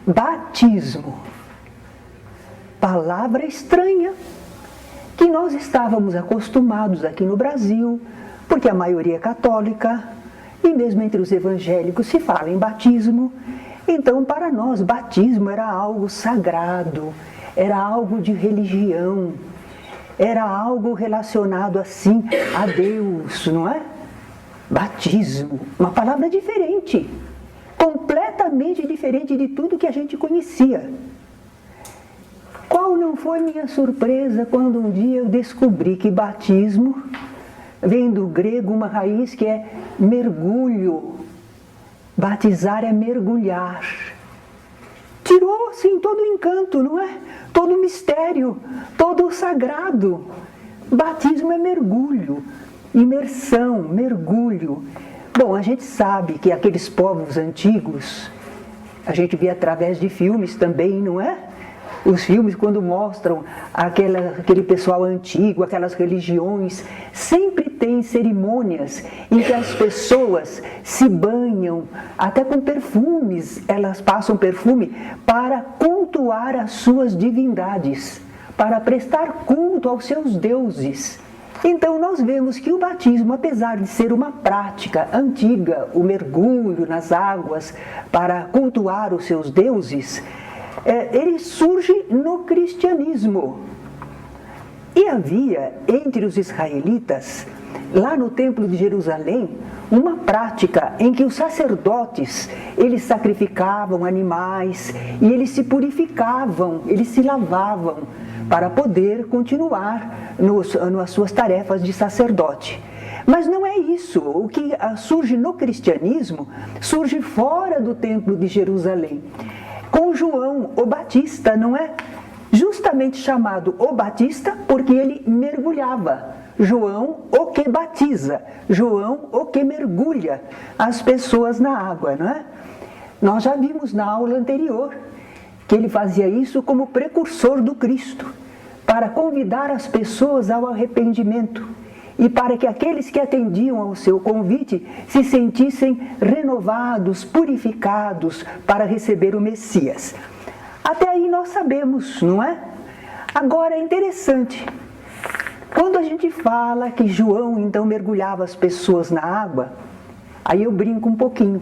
Batismo. Palavra estranha, que nós estávamos acostumados aqui no Brasil, porque a maioria é católica, e mesmo entre os evangélicos se fala em batismo. Então, para nós, batismo era algo sagrado, era algo de religião, era algo relacionado assim a Deus, não é? Batismo, uma palavra diferente, completamente diferente de tudo que a gente conhecia. Qual não foi minha surpresa quando um dia eu descobri que batismo vem do grego uma raiz que é mergulho. Batizar é mergulhar. Tirou, sim, todo o encanto, não é? Todo o mistério, todo o sagrado. Batismo é mergulho, imersão, mergulho. Bom, a gente sabe que aqueles povos antigos, a gente vê através de filmes também, não é? Os filmes, quando mostram aquele pessoal antigo, aquelas religiões, sempre tem cerimônias em que as pessoas se banham, até com perfumes, elas passam perfume para cultuar as suas divindades, para prestar culto aos seus deuses. Então nós vemos que o batismo, apesar de ser uma prática antiga, o mergulho nas águas para cultuar os seus deuses, ele surge no cristianismo. E havia entre os israelitas, lá no Templo de Jerusalém, uma prática em que os sacerdotes, eles sacrificavam animais e eles se purificavam, eles se lavavam para poder continuar nas suas tarefas de sacerdote. Mas não é isso. O que surge no cristianismo surge fora do Templo de Jerusalém. Com João o Batista, não é? Justamente chamado o Batista porque ele mergulhava. João o que batiza, João o que mergulha as pessoas na água, não é? Nós já vimos na aula anterior que ele fazia isso como precursor do Cristo, para convidar as pessoas ao arrependimento e para que aqueles que atendiam ao seu convite se sentissem renovados, purificados para receber o Messias. Até aí nós sabemos, não é? Agora é interessante, quando a gente fala que João então mergulhava as pessoas na água, aí eu brinco um pouquinho.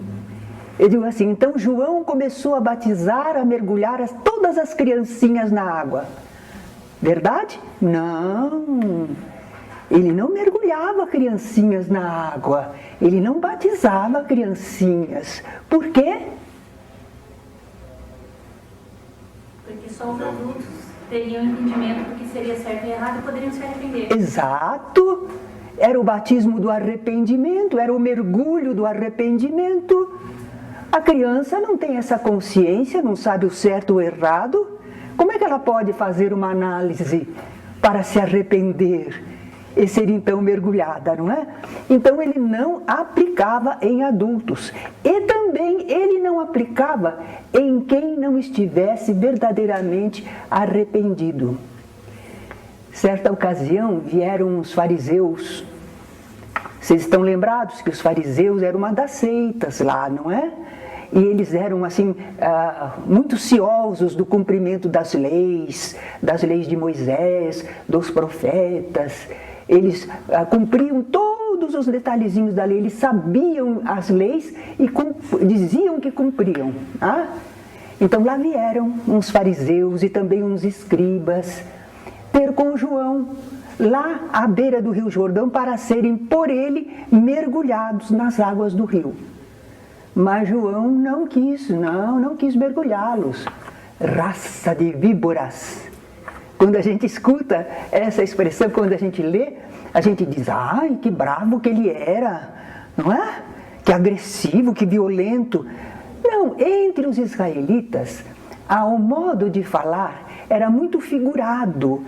Eu digo assim, então João começou a batizar, a mergulhar todas as criancinhas na água. Verdade? Não. Ele não mergulhava criancinhas na água, ele não batizava criancinhas. Por quê? Porque só os adultos teriam entendimento do que seria certo e errado e poderiam se arrepender. Exato! Era o batismo do arrependimento, era o mergulho do arrependimento. A criança não tem essa consciência, não sabe o certo ou o errado. Como é que ela pode fazer uma análise para se arrepender e ser então mergulhada, não é? Então ele não aplicava em adultos. E também ele não aplicava em quem não estivesse verdadeiramente arrependido. Certa ocasião vieram os fariseus. Vocês estão lembrados que os fariseus eram uma das seitas lá, não é? E eles eram assim, muito ciosos do cumprimento das leis de Moisés, dos profetas. Eles cumpriam todos os detalhezinhos da lei, eles sabiam as leis e diziam que cumpriam. Ah? Então lá vieram uns fariseus e também uns escribas ter com João, lá à beira do rio Jordão, para serem por ele mergulhados nas águas do rio. Mas João não quis mergulhá-los. Raça de víboras. Quando a gente escuta essa expressão, quando a gente lê, a gente diz, ai, que bravo que ele era, não é? Que agressivo, que violento. Não, entre os israelitas, o modo de falar era muito figurado.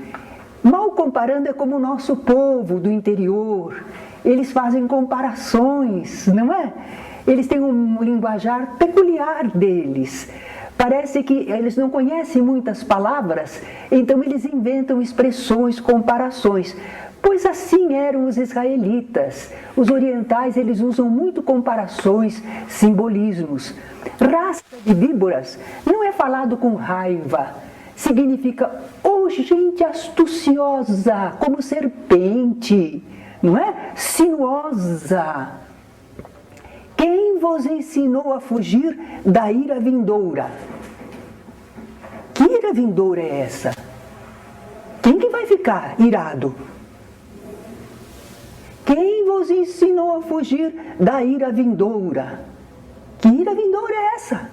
Mal comparando, é como o nosso povo do interior. Eles fazem comparações, não é? Eles têm um linguajar peculiar deles. Parece que eles não conhecem muitas palavras, então eles inventam expressões, comparações. Pois assim eram os israelitas. Os orientais, eles usam muito comparações, simbolismos. Raça de víboras não é falado com raiva. Significa, gente astuciosa, como serpente, não é? Sinuosa. Quem vos ensinou a fugir da ira vindoura? Que ira vindoura é essa? Quem que vai ficar irado? Quem vos ensinou a fugir da ira vindoura? Que ira vindoura é essa?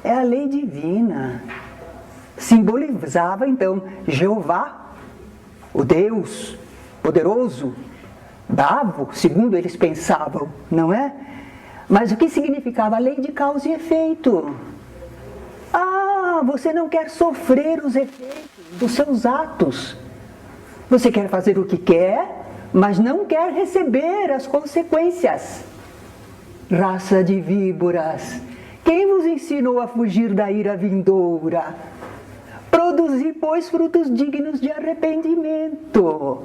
É a lei divina. Simbolizava então Jeová, o Deus poderoso, bravo, segundo eles pensavam, não é? Mas o que significava a lei de causa e efeito? Você não quer sofrer os efeitos dos seus atos. Você quer fazer o que quer, mas não quer receber as consequências. Raça de víboras, quem vos ensinou a fugir da ira vindoura? Produzi, pois, frutos dignos de arrependimento.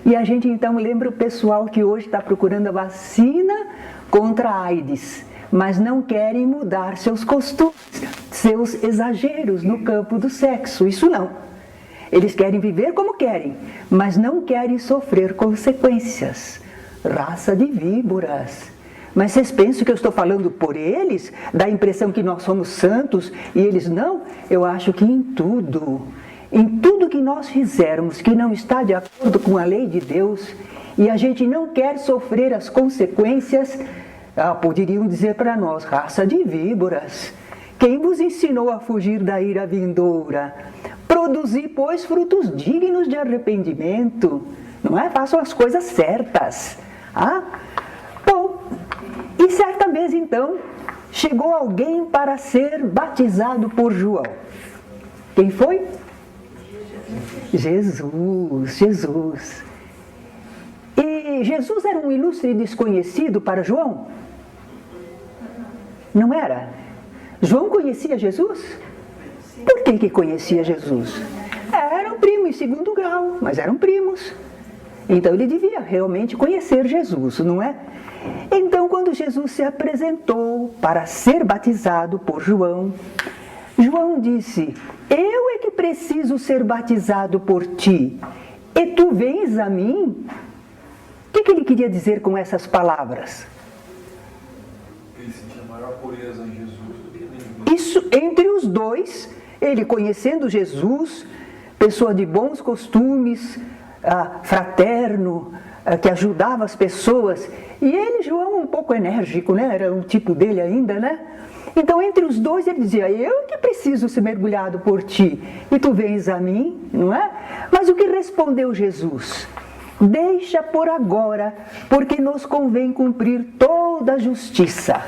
E a gente então lembra o pessoal que hoje está procurando a vacina contra a AIDS, mas não querem mudar seus costumes, seus exageros no campo do sexo. Isso não. Eles querem viver como querem, mas não querem sofrer consequências. Raça de víboras. Mas vocês pensam que eu estou falando por eles? Dá a impressão que nós somos santos e eles não? Eu acho que em tudo que nós fizermos que não está de acordo com a lei de Deus e a gente não quer sofrer as consequências, poderiam dizer para nós, raça de víboras. Quem vos ensinou a fugir da ira vindoura? Produzi, pois, frutos dignos de arrependimento. Não é? Façam as coisas certas. Bom, e certa vez, então, chegou alguém para ser batizado por João. Quem foi? Jesus. E Jesus era um ilustre desconhecido para João? Não era? João conhecia Jesus? Por que conhecia Jesus? Eram primos em segundo grau, mas eram primos. Então ele devia realmente conhecer Jesus, não é? Então, quando Jesus se apresentou para ser batizado por João, João disse, eu é que preciso ser batizado por ti, e tu vens a mim? O que ele queria dizer com essas palavras? Ele sentia maior pureza em Jesus do que nele. Isso entre os dois, ele conhecendo Jesus, pessoa de bons costumes, fraterno, que ajudava as pessoas, e ele, João, um pouco enérgico, né? Era o tipo dele ainda, né? Então, entre os dois, ele dizia, eu que preciso ser mergulhado por ti, e tu vens a mim, não é? Mas o que respondeu Jesus? Deixa por agora, porque nos convém cumprir toda a justiça.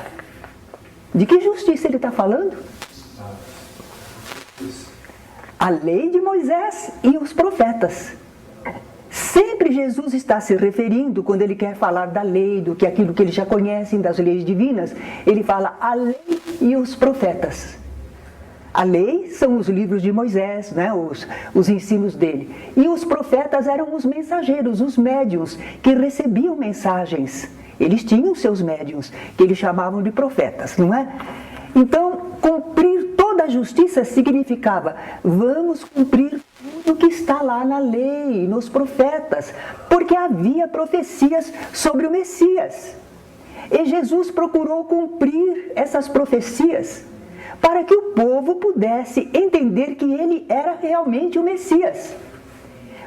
De que justiça ele está falando? A lei de Moisés e os profetas. Sempre Jesus está se referindo, quando ele quer falar da lei, do que aquilo que eles já conhecem, das leis divinas, ele fala a lei e os profetas. A lei são os livros de Moisés, né? os ensinos dele. E os profetas eram os mensageiros, os médiuns, que recebiam mensagens. Eles tinham seus médiuns, que eles chamavam de profetas, não é? Então, cumprir toda a justiça significava, vamos cumprir tudo que está lá na lei, nos profetas, porque havia profecias sobre o Messias. E Jesus procurou cumprir essas profecias para que o povo pudesse entender que ele era realmente o Messias.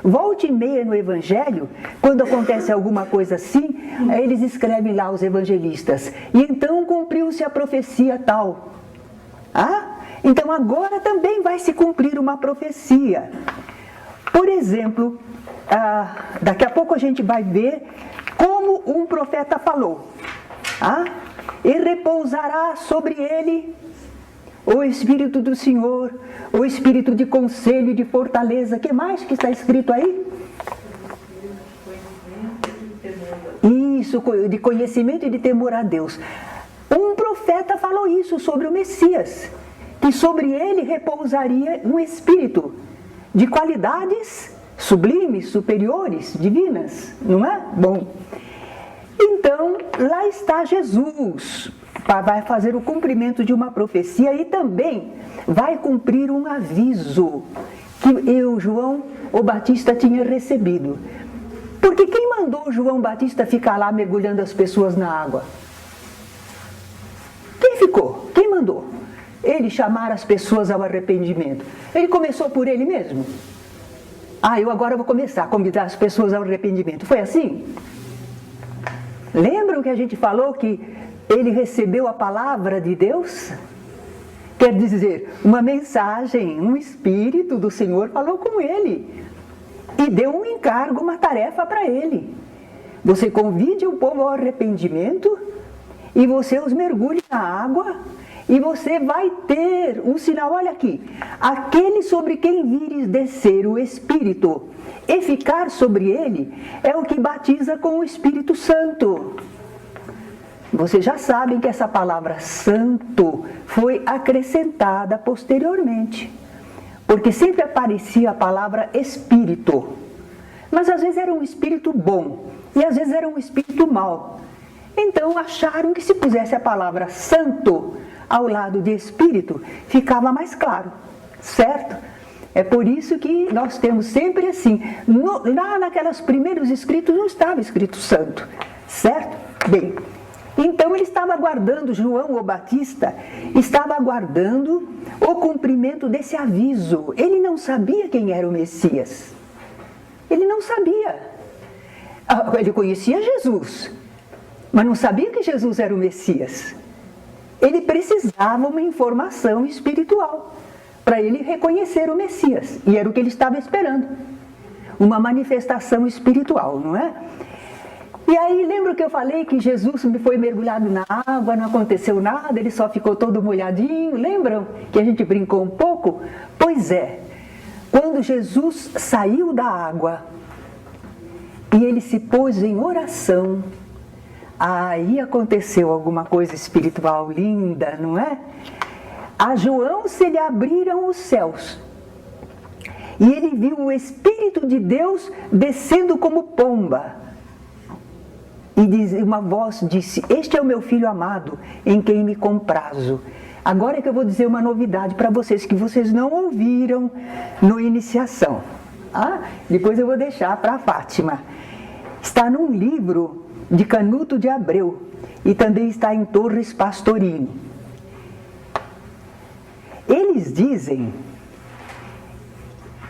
Volte e meia no Evangelho, quando acontece alguma coisa assim, eles escrevem lá os evangelistas, e então cumpriu-se a profecia tal. Então agora também vai se cumprir uma profecia. Por exemplo, daqui a pouco a gente vai ver como um profeta falou. E repousará sobre ele o Espírito do Senhor, o Espírito de conselho e de fortaleza. O que mais que está escrito aí? Isso, de conhecimento e de temor a Deus. Um profeta falou isso sobre o Messias, que sobre ele repousaria um Espírito de qualidades sublimes, superiores, divinas, não é? Bom, então lá está Jesus, vai fazer o cumprimento de uma profecia e também vai cumprir um aviso que João o Batista tinha recebido. Porque quem mandou João Batista ficar lá mergulhando as pessoas na água? Quem ficou? Quem mandou? Ele chamar as pessoas ao arrependimento. Ele começou por ele mesmo? Eu agora vou começar a convidar as pessoas ao arrependimento. Foi assim? Lembram que a gente falou que ele recebeu a palavra de Deus? Quer dizer, uma mensagem, um espírito do Senhor falou com ele e deu um encargo, uma tarefa para ele. Você convide o povo ao arrependimento e você os mergulhe na água e você vai ter um sinal. Olha aqui, aquele sobre quem vires descer o Espírito e ficar sobre ele é o que batiza com o Espírito Santo. Vocês já sabem que essa palavra santo foi acrescentada posteriormente, porque sempre aparecia a palavra espírito, mas às vezes era um espírito bom e às vezes era um espírito mau. Então acharam que se pusesse a palavra santo ao lado de espírito, ficava mais claro, certo? É por isso que nós temos sempre assim, lá naquelas primeiros escritos não estava escrito santo, certo? Bem, então ele estava aguardando, João o Batista estava aguardando o cumprimento desse aviso. Ele não sabia quem era o Messias. Ele não sabia. Ele conhecia Jesus, mas não sabia que Jesus era o Messias. Ele precisava uma informação espiritual para ele reconhecer o Messias. E era o que ele estava esperando. Uma manifestação espiritual, não é? E aí, lembra que eu falei que Jesus foi mergulhado na água, não aconteceu nada, ele só ficou todo molhadinho? Lembram que a gente brincou um pouco? Pois é, quando Jesus saiu da água e ele se pôs em oração, aí aconteceu alguma coisa espiritual linda, não é? A João se lhe abriram os céus e ele viu o Espírito de Deus descendo como pomba. E uma voz disse: este é o meu filho amado, em quem me comprazo. Agora é que eu vou dizer uma novidade para vocês, que vocês não ouviram no iniciação. Depois eu vou deixar para a Fátima. Está num livro de Canuto de Abreu e também está em Torres Pastorino. Eles dizem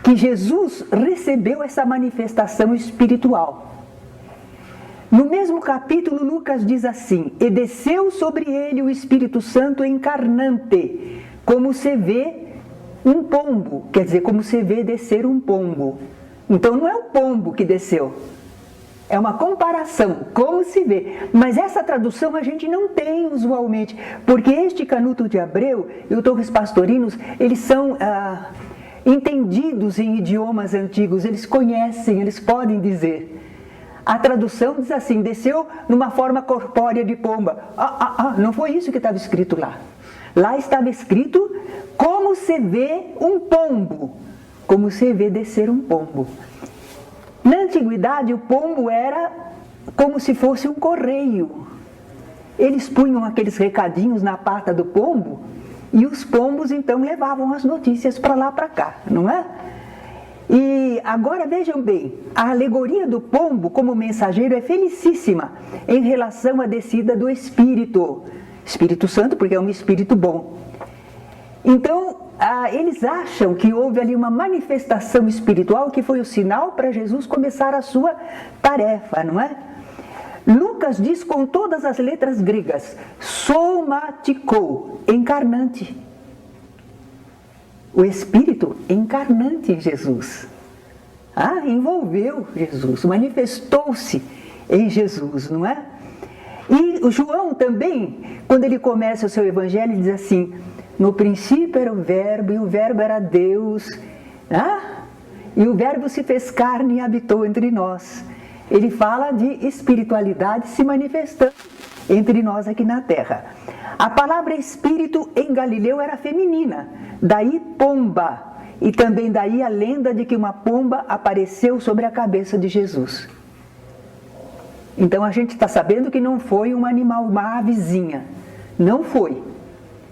que Jesus recebeu essa manifestação espiritual. No mesmo capítulo, Lucas diz assim: e desceu sobre ele o Espírito Santo encarnante, como se vê um pombo, quer dizer, como se vê descer um pombo. Então não é o pombo que desceu, é uma comparação, como se vê. Mas essa tradução a gente não tem usualmente, porque este Canuto de Abreu e o Torres Pastorinos, eles são entendidos em idiomas antigos, eles conhecem, eles podem dizer. A tradução diz assim: desceu numa forma corpórea de pomba. Não foi isso que estava escrito lá. Lá estava escrito como se vê um pombo, como se vê descer um pombo. Na antiguidade, o pombo era como se fosse um correio. Eles punham aqueles recadinhos na pata do pombo e os pombos então levavam as notícias para lá, para cá, não é? E agora vejam bem, a alegoria do pombo como mensageiro é felicíssima em relação à descida do Espírito Santo, porque é um Espírito bom. Então, eles acham que houve ali uma manifestação espiritual que foi o sinal para Jesus começar a sua tarefa, não é? Lucas diz com todas as letras gregas: somaticou, encarnante. O Espírito encarnante em Jesus. Envolveu Jesus, manifestou-se em Jesus, não é? E o João também, quando ele começa o seu evangelho, ele diz assim: no princípio era o Verbo, e o Verbo era Deus, e o Verbo se fez carne e habitou entre nós. Ele fala de espiritualidade se manifestando entre nós aqui na terra. A palavra espírito em Galileu era feminina, daí pomba, E também daí a lenda de que uma pomba apareceu sobre a cabeça de Jesus. Então a gente está sabendo que não foi um animal, uma avezinha. Não foi.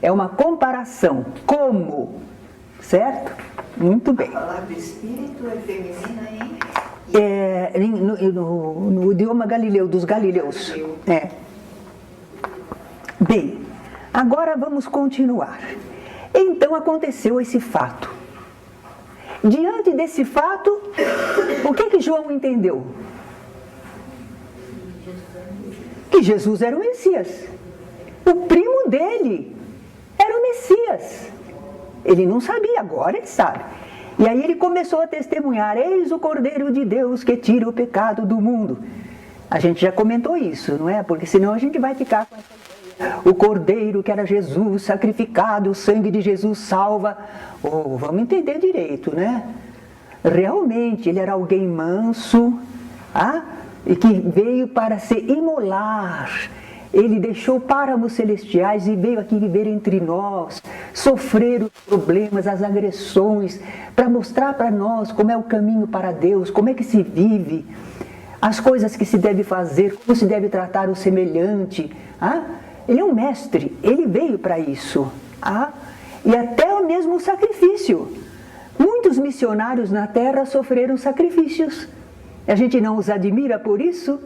É uma comparação. Como? Certo? Muito bem. A palavra espírito é feminina, hein? No idioma galileu, dos galileus. Bem, agora vamos continuar. Então aconteceu esse fato. Diante desse fato, o que João entendeu? Que Jesus era o Messias. O primo dele era o Messias. Ele não sabia, agora ele sabe. E aí ele começou a testemunhar: eis o Cordeiro de Deus que tira o pecado do mundo. A gente já comentou isso, não é? Porque senão a gente vai ficar com essa ideia. O Cordeiro que era Jesus sacrificado, o sangue de Jesus salva. Vamos entender direito, né? Realmente ele era alguém manso, e que veio para se imolar. Ele deixou páramos celestiais e veio aqui viver entre nós, sofrer os problemas, as agressões, para mostrar para nós como é o caminho para Deus, como é que se vive, as coisas que se deve fazer, como se deve tratar o semelhante. Ele é um mestre, ele veio para isso. E até o mesmo sacrifício. Muitos missionários na terra sofreram sacrifícios. A gente não os admira por isso?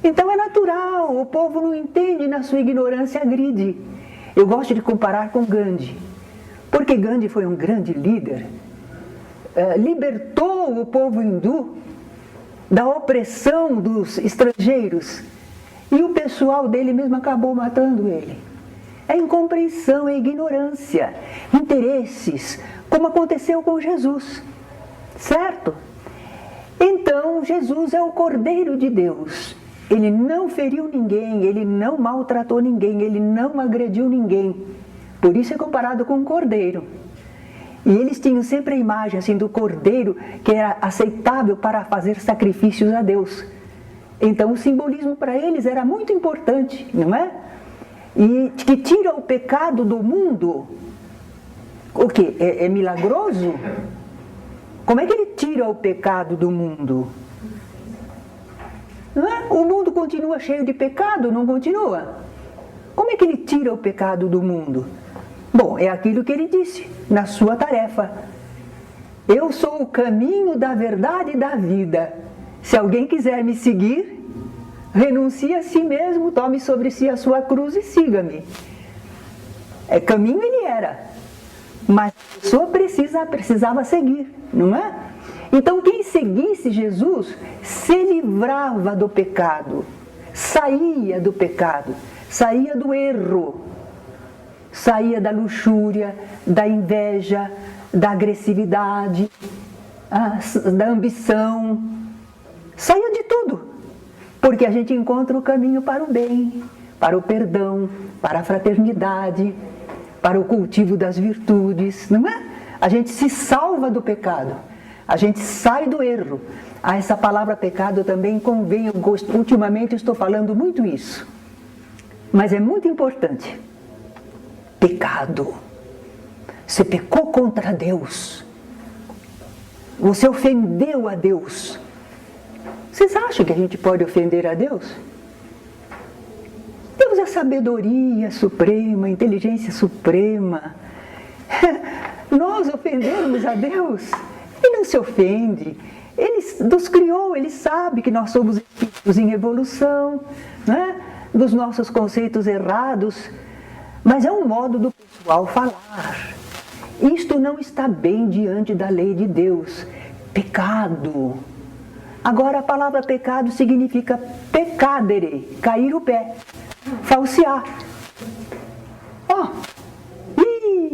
Então é natural, o povo não entende, na sua ignorância agride. Eu gosto de comparar com Gandhi, porque Gandhi foi um grande líder, libertou o povo hindu da opressão dos estrangeiros, e o pessoal dele mesmo acabou matando ele. É incompreensão, é ignorância, interesses, como aconteceu com Jesus, certo? Então Jesus é o Cordeiro de Deus. Ele não feriu ninguém, ele não maltratou ninguém, ele não agrediu ninguém. Por isso é comparado com um cordeiro. E eles tinham sempre a imagem assim, do cordeiro que era aceitável para fazer sacrifícios a Deus. Então o simbolismo para eles era muito importante, não é? E que tira o pecado do mundo. O quê? É milagroso? Como é que ele tira o pecado do mundo? Não é? O mundo continua cheio de pecado, não continua? Como é que ele tira o pecado do mundo? Bom, é aquilo que ele disse na sua tarefa. Eu sou o caminho da verdade e da vida. Se alguém quiser me seguir, renuncie a si mesmo, tome sobre si a sua cruz e siga-me. Caminho ele era, mas a pessoa precisava seguir, não é? Então quem seguisse Jesus se livrava do pecado, saía do pecado, saía do erro, saía da luxúria, da inveja, da agressividade, da ambição, saía de tudo, porque a gente encontra o caminho para o bem, para o perdão, para a fraternidade, para o cultivo das virtudes, não é? A gente se salva do pecado. A gente sai do erro. Essa palavra pecado também convém, ultimamente estou falando muito isso. Mas é muito importante. Pecado. Você pecou contra Deus. Você ofendeu a Deus. Vocês acham que a gente pode ofender a Deus? Deus é sabedoria suprema, inteligência suprema. Nós ofendermos a Deus? Ele não se ofende, ele nos criou, ele sabe que nós somos espíritos em evolução, né? Dos nossos conceitos errados, mas é um modo do pessoal falar. Isto não está bem diante da lei de Deus. Pecado. Agora a palavra pecado significa pecadere, cair o pé, falsear.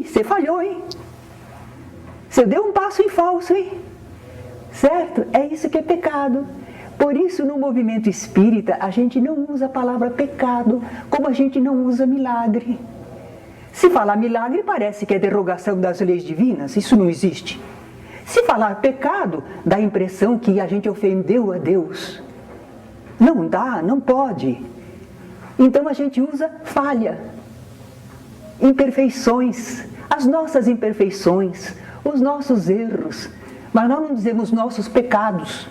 Você falhou, hein? Você deu um passo em falso, hein? Certo? É isso que é pecado. Por isso, no movimento espírita, a gente não usa a palavra pecado, como a gente não usa milagre. Se falar milagre, parece que é derrogação das leis divinas. Isso não existe. Se falar pecado, dá a impressão que a gente ofendeu a Deus. Não dá, não pode. Então a gente usa falha, imperfeições, as nossas imperfeições, os nossos erros, mas nós não dizemos nossos pecados.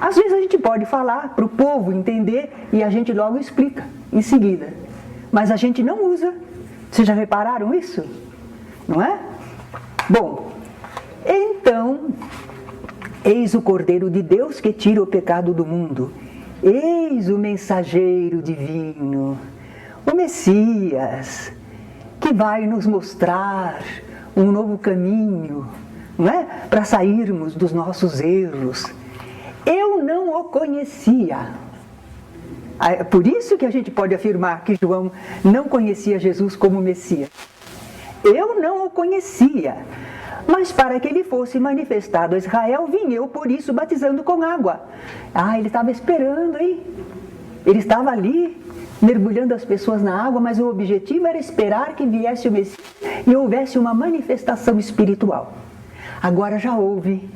Às vezes a gente pode falar para o povo entender e a gente logo explica em seguida. Mas a gente não usa. Vocês já repararam isso? Não é? Bom, então, eis o Cordeiro de Deus que tira o pecado do mundo. Eis o mensageiro divino, o Messias, que vai nos mostrar um novo caminho, não é? Para sairmos dos nossos erros. Eu não o conhecia. É por isso que a gente pode afirmar que João não conhecia Jesus como Messias. Eu não o conhecia, mas para que ele fosse manifestado a Israel, vim eu por isso batizando com água. Ele estava esperando, hein? Ele estava ali, mergulhando as pessoas na água, mas o objetivo era esperar que viesse o Messias e houvesse uma manifestação espiritual. Agora já houve.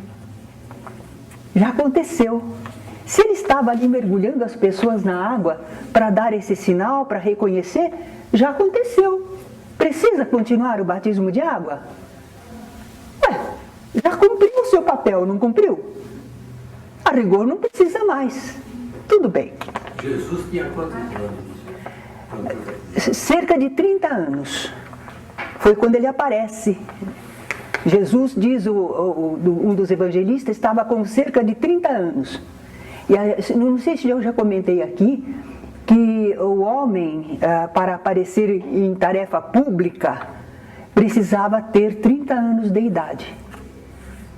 Já aconteceu. Se ele estava ali mergulhando as pessoas na água para dar esse sinal, para reconhecer, já aconteceu. Precisa continuar o batismo de água? Já cumpriu o seu papel, não cumpriu? A rigor não precisa mais. Tudo bem. Jesus tinha quantos anos? Cerca de 30 anos. Foi quando ele aparece. Jesus, diz um dos evangelistas, estava com cerca de 30 anos. E não sei se eu já comentei aqui que o homem, para aparecer em tarefa pública, precisava ter 30 anos de idade.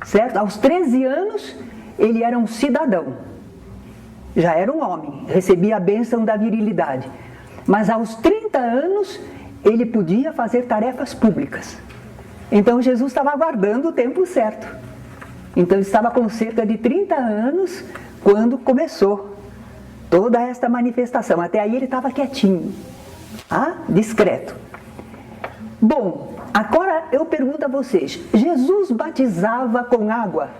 Certo? Aos 13 anos, ele era um cidadão. Já era um homem, recebia a bênção da virilidade. Mas aos 30 anos, ele podia fazer tarefas públicas. Então Jesus estava aguardando o tempo certo. Então ele estava com cerca de 30 anos quando começou toda esta manifestação. Até aí ele estava quietinho, discreto. Bom, agora eu pergunto a vocês, Jesus batizava com água?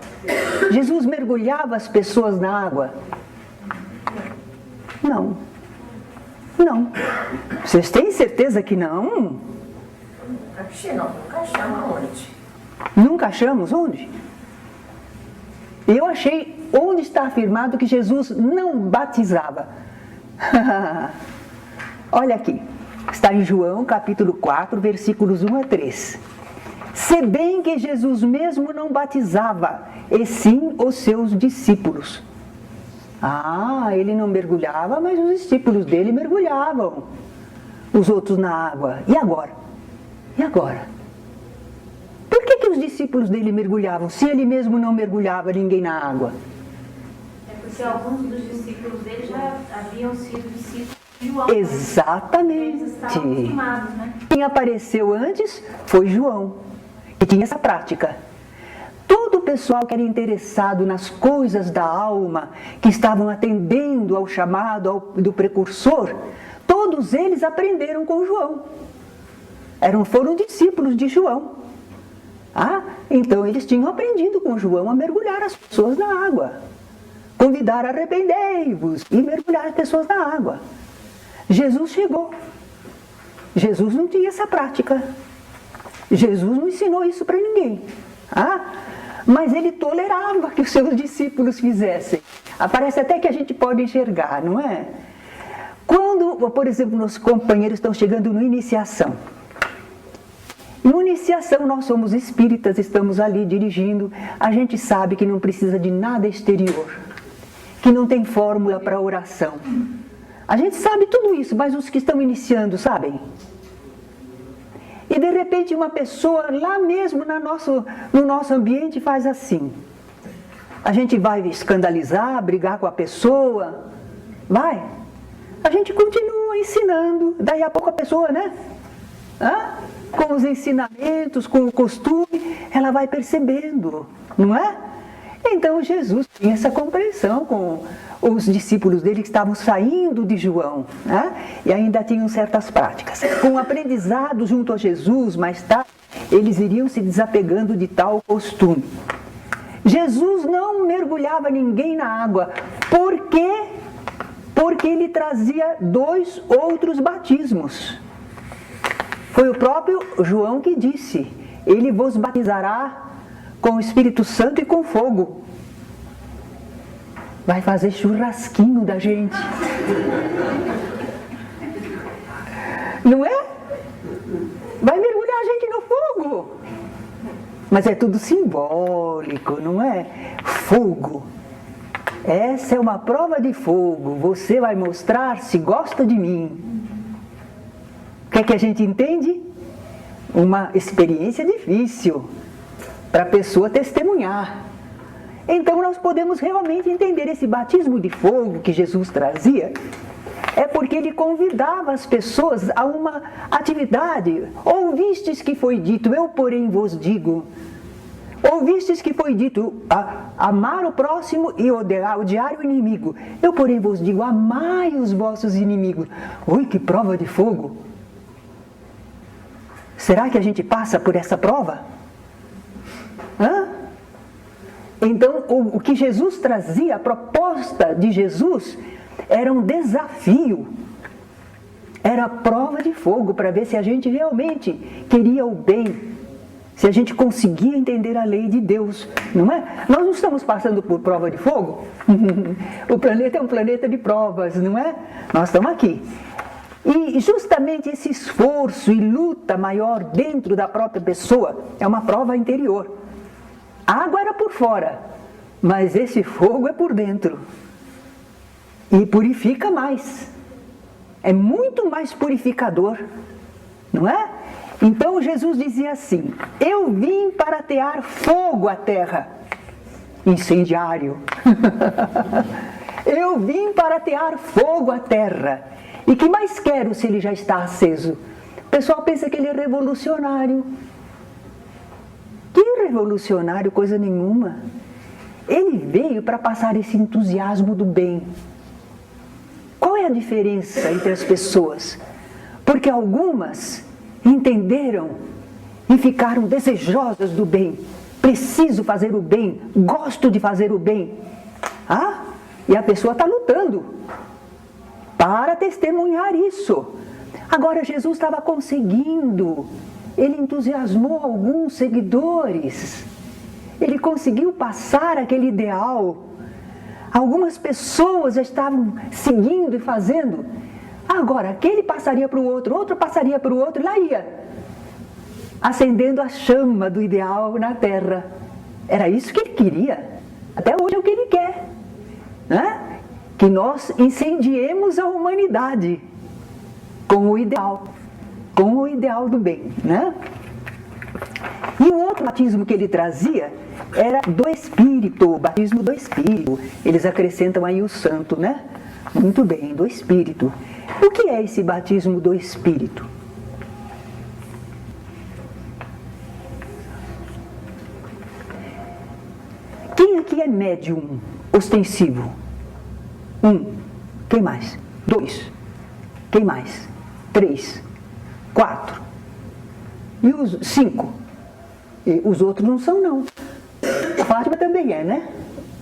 Jesus mergulhava as pessoas na água? Não. Não. Vocês têm certeza que não? Nunca achamos onde. Nunca achamos onde? Eu achei onde está afirmado que Jesus não batizava. Olha aqui, está em João capítulo 4, versículos 1 a 3. Se bem que Jesus mesmo não batizava, e sim os seus discípulos. Ele não mergulhava, mas os discípulos dele mergulhavam. Os outros na água. E agora? E agora? Por que os discípulos dele mergulhavam, se ele mesmo não mergulhava ninguém na água? É porque alguns dos discípulos dele já haviam sido discípulos de João. Exatamente. Eles estavam acostumados, né? Quem apareceu antes foi João, que tinha essa prática. Todo o pessoal que era interessado nas coisas da alma, que estavam atendendo ao chamado do precursor, todos eles aprenderam com João. Foram discípulos de João. Então eles tinham aprendido com João a mergulhar as pessoas na água. Convidar arrependei-vos e mergulhar as pessoas na água. Jesus chegou. Jesus não tinha essa prática. Jesus não ensinou isso para ninguém. Mas ele tolerava que os seus discípulos fizessem. Parece até que a gente pode enxergar, não é? Quando, por exemplo, nossos companheiros estão chegando no iniciação. No iniciação nós somos espíritas, estamos ali dirigindo, a gente sabe que não precisa de nada exterior, que não tem fórmula para oração. A gente sabe tudo isso, mas os que estão iniciando sabem? E de repente uma pessoa lá mesmo no nosso ambiente faz assim. A gente vai escandalizar, brigar com a pessoa? Vai. A gente continua ensinando, daí a pouco a pessoa, né? Com os ensinamentos, com o costume, ela vai percebendo, não é? Então Jesus tinha essa compreensão com os discípulos dele que estavam saindo de João, e ainda tinham certas práticas. Com o aprendizado junto a Jesus, mais tarde, eles iriam se desapegando de tal costume. Jesus não mergulhava ninguém na água. Por quê? Porque ele trazia 2 outros batismos. Foi o próprio João que disse: Ele vos batizará com o Espírito Santo e com fogo. Vai fazer churrasquinho da gente. Não é? Vai mergulhar a gente no fogo. Mas é tudo simbólico, não é? Fogo. Essa é uma prova de fogo. Você vai mostrar se gosta de mim. O que é que a gente entende? Uma experiência difícil para a pessoa testemunhar. Então nós podemos realmente entender esse batismo de fogo que Jesus trazia. É porque ele convidava as pessoas a uma atividade. Ouvistes que foi dito, eu porém vos digo. Ouvistes que foi dito, amar o próximo e odiar o inimigo. Eu porém vos digo, amai os vossos inimigos. Ui, que prova de fogo! Será que a gente passa por essa prova? Hã? Então, o que Jesus trazia, a proposta de Jesus, era um desafio. Era a prova de fogo para ver se a gente realmente queria o bem. Se a gente conseguia entender a lei de Deus, não é? Nós não estamos passando por prova de fogo. O planeta é um planeta de provas, não é? Nós estamos aqui. E justamente esse esforço e luta maior dentro da própria pessoa é uma prova interior. A água era por fora, mas esse fogo é por dentro. E purifica mais. É muito mais purificador, não é? Então Jesus dizia assim, eu vim para atear fogo à terra, incendiário. Eu vim para atear fogo à terra. E que mais quero se ele já está aceso? O pessoal pensa que ele é revolucionário. Que revolucionário, coisa nenhuma. Ele veio para passar esse entusiasmo do bem. Qual é a diferença entre as pessoas? Porque algumas entenderam e ficaram desejosas do bem. Preciso fazer o bem, gosto de fazer o bem. E a pessoa está lutando para testemunhar isso. Agora Jesus estava conseguindo. Ele entusiasmou alguns seguidores. Ele conseguiu passar aquele ideal. Algumas pessoas já estavam seguindo e fazendo. Agora, aquele passaria para o outro, outro passaria para o outro, e lá ia, acendendo a chama do ideal na terra. Era isso que ele queria. Até hoje é o que ele quer, né? Que nós incendiemos a humanidade com o ideal do bem, né? E o outro batismo que ele trazia era do Espírito, o batismo do Espírito. Eles acrescentam aí o santo, né? Muito bem, do Espírito. O que é esse batismo do Espírito? Quem aqui é médium ostensivo? 1. Quem mais? 2. Quem mais? 3. 4. E os 5? Os outros não são, não. A Fátima também é, né?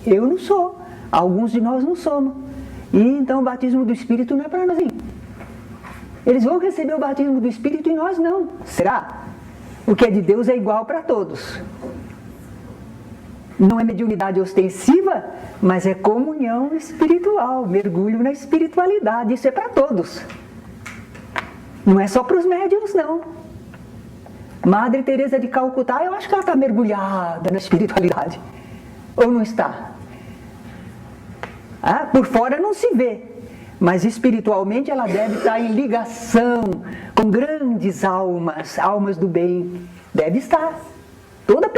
Eu não sou. Alguns de nós não somos. E então o batismo do Espírito não é para nós. Eles vão receber o batismo do Espírito e nós não. Será? O que é de Deus é igual para todos. Não é mediunidade ostensiva, mas é comunhão espiritual, mergulho na espiritualidade. Isso é para todos. Não é só para os médiuns, não. Madre Teresa de Calcutá, eu acho que ela está mergulhada na espiritualidade. Ou não está? Por fora não se vê, mas espiritualmente ela deve estar em ligação com grandes almas, almas do bem. Deve estar. Toda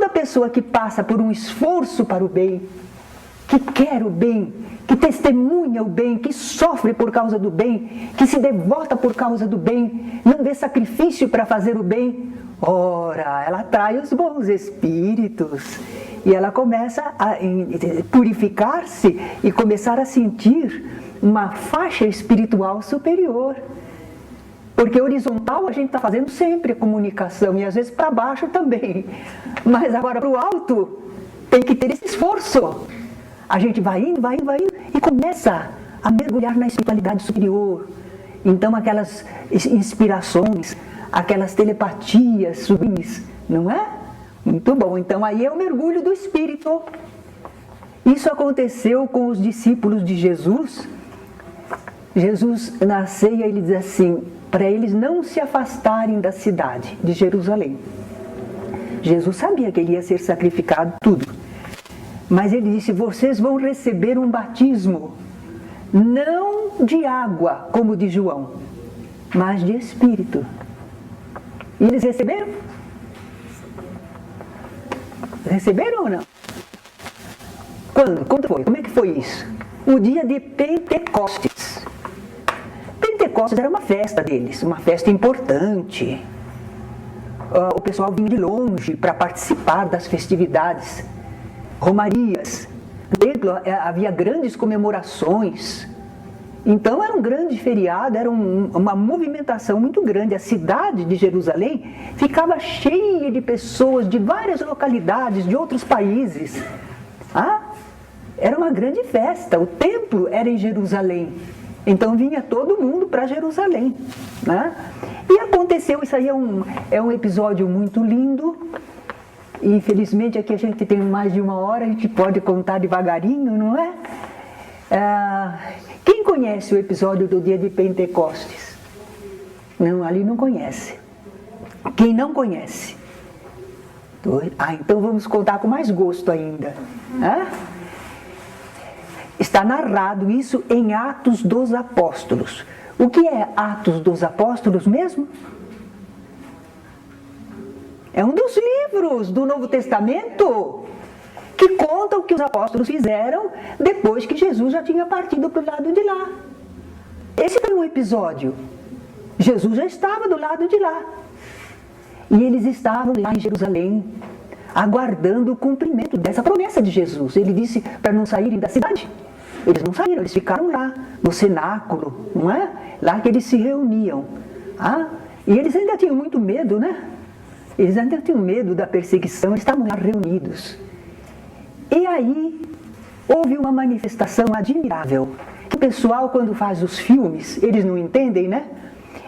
pessoa que passa por um esforço para o bem, que quer o bem, que testemunha o bem, que sofre por causa do bem, que se devota por causa do bem, não vê sacrifício para fazer o bem, ora, ela atrai os bons espíritos e ela começa a purificar-se e começar a sentir uma faixa espiritual superior. Porque horizontal a gente está fazendo sempre a comunicação e às vezes para baixo também. Mas agora para o alto tem que ter esse esforço. A gente vai indo e começa a mergulhar na espiritualidade superior. Então aquelas inspirações, aquelas telepatias sublimes, não é? Muito bom, então aí é o mergulho do Espírito. Isso aconteceu com os discípulos de Jesus. Jesus, na ceia, ele diz assim, para eles não se afastarem da cidade de Jerusalém. Jesus sabia que ele ia ser sacrificado, tudo. Mas ele disse, vocês vão receber um batismo, não de água, como de João, mas de Espírito. E eles receberam? Receberam ou não? Quando? Quando foi? Como é que foi isso? O dia de Pentecostes. Pentecostes era uma festa deles, uma festa importante. O pessoal vinha de longe para participar das festividades, romarias. No templo havia grandes comemorações. Então era um grande feriado, era uma movimentação muito grande. A cidade de Jerusalém ficava cheia de pessoas de várias localidades, de outros países. Era uma grande festa, o templo era em Jerusalém. Então vinha todo mundo para Jerusalém, né? E aconteceu, isso aí é um episódio muito lindo. E infelizmente aqui a gente tem mais de 1 hora, a gente pode contar devagarinho, não é? Quem conhece o episódio do dia de Pentecostes? Não, ali não conhece. Quem não conhece? Então vamos contar com mais gosto ainda. Está narrado isso em Atos dos Apóstolos. O que é Atos dos Apóstolos mesmo? É um dos livros do Novo Testamento que conta o que os apóstolos fizeram depois que Jesus já tinha partido para o lado de lá. Esse foi um episódio. Jesus já estava do lado de lá. E eles estavam lá em Jerusalém, aguardando o cumprimento dessa promessa de Jesus. Ele disse para não saírem da cidade. Eles não saíram, eles ficaram lá, no cenáculo, não é? Lá que eles se reuniam. E eles ainda tinham muito medo, né? Eles ainda tinham medo da perseguição, eles estavam lá reunidos. E aí, houve uma manifestação admirável. O pessoal, quando faz os filmes, eles não entendem, né?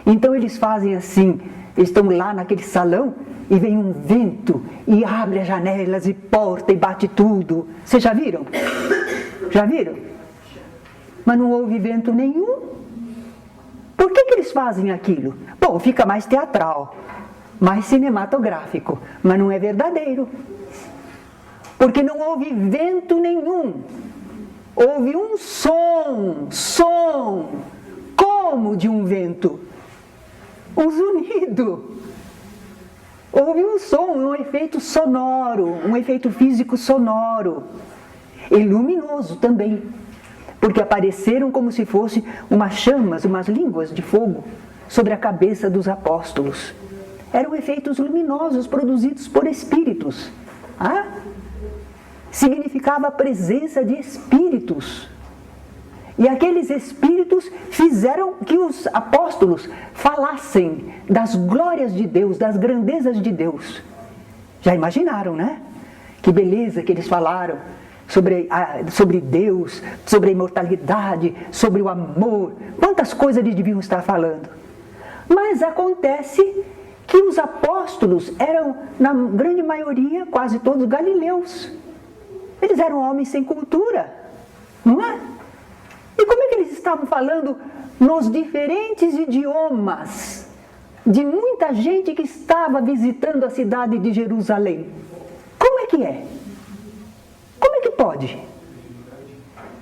Então eles fazem assim, eles estão lá naquele salão e vem um vento e abre as janelas e porta e bate tudo. Vocês já viram? Já viram? Mas não houve vento nenhum. Por que eles fazem aquilo? Bom, fica mais teatral, mais cinematográfico, mas não é verdadeiro. Porque não houve vento nenhum. Houve um som, como de um vento. Um zunido. Houve um som, um efeito sonoro, um efeito físico sonoro. E luminoso também. Porque apareceram como se fossem umas chamas, umas línguas de fogo sobre a cabeça dos apóstolos. Eram efeitos luminosos produzidos por espíritos. Significava a presença de espíritos. E aqueles espíritos fizeram que os apóstolos falassem das glórias de Deus, das grandezas de Deus. Já imaginaram, né? Que beleza que eles falaram sobre Deus, sobre a imortalidade, sobre o amor. Quantas coisas eles deviam estar falando. Mas acontece que os apóstolos eram, na grande maioria, quase todos galileus. Eles eram homens sem cultura, não é? E como é que eles estavam falando nos diferentes idiomas de muita gente que estava visitando a cidade de Jerusalém? Como é que é? Como é que pode?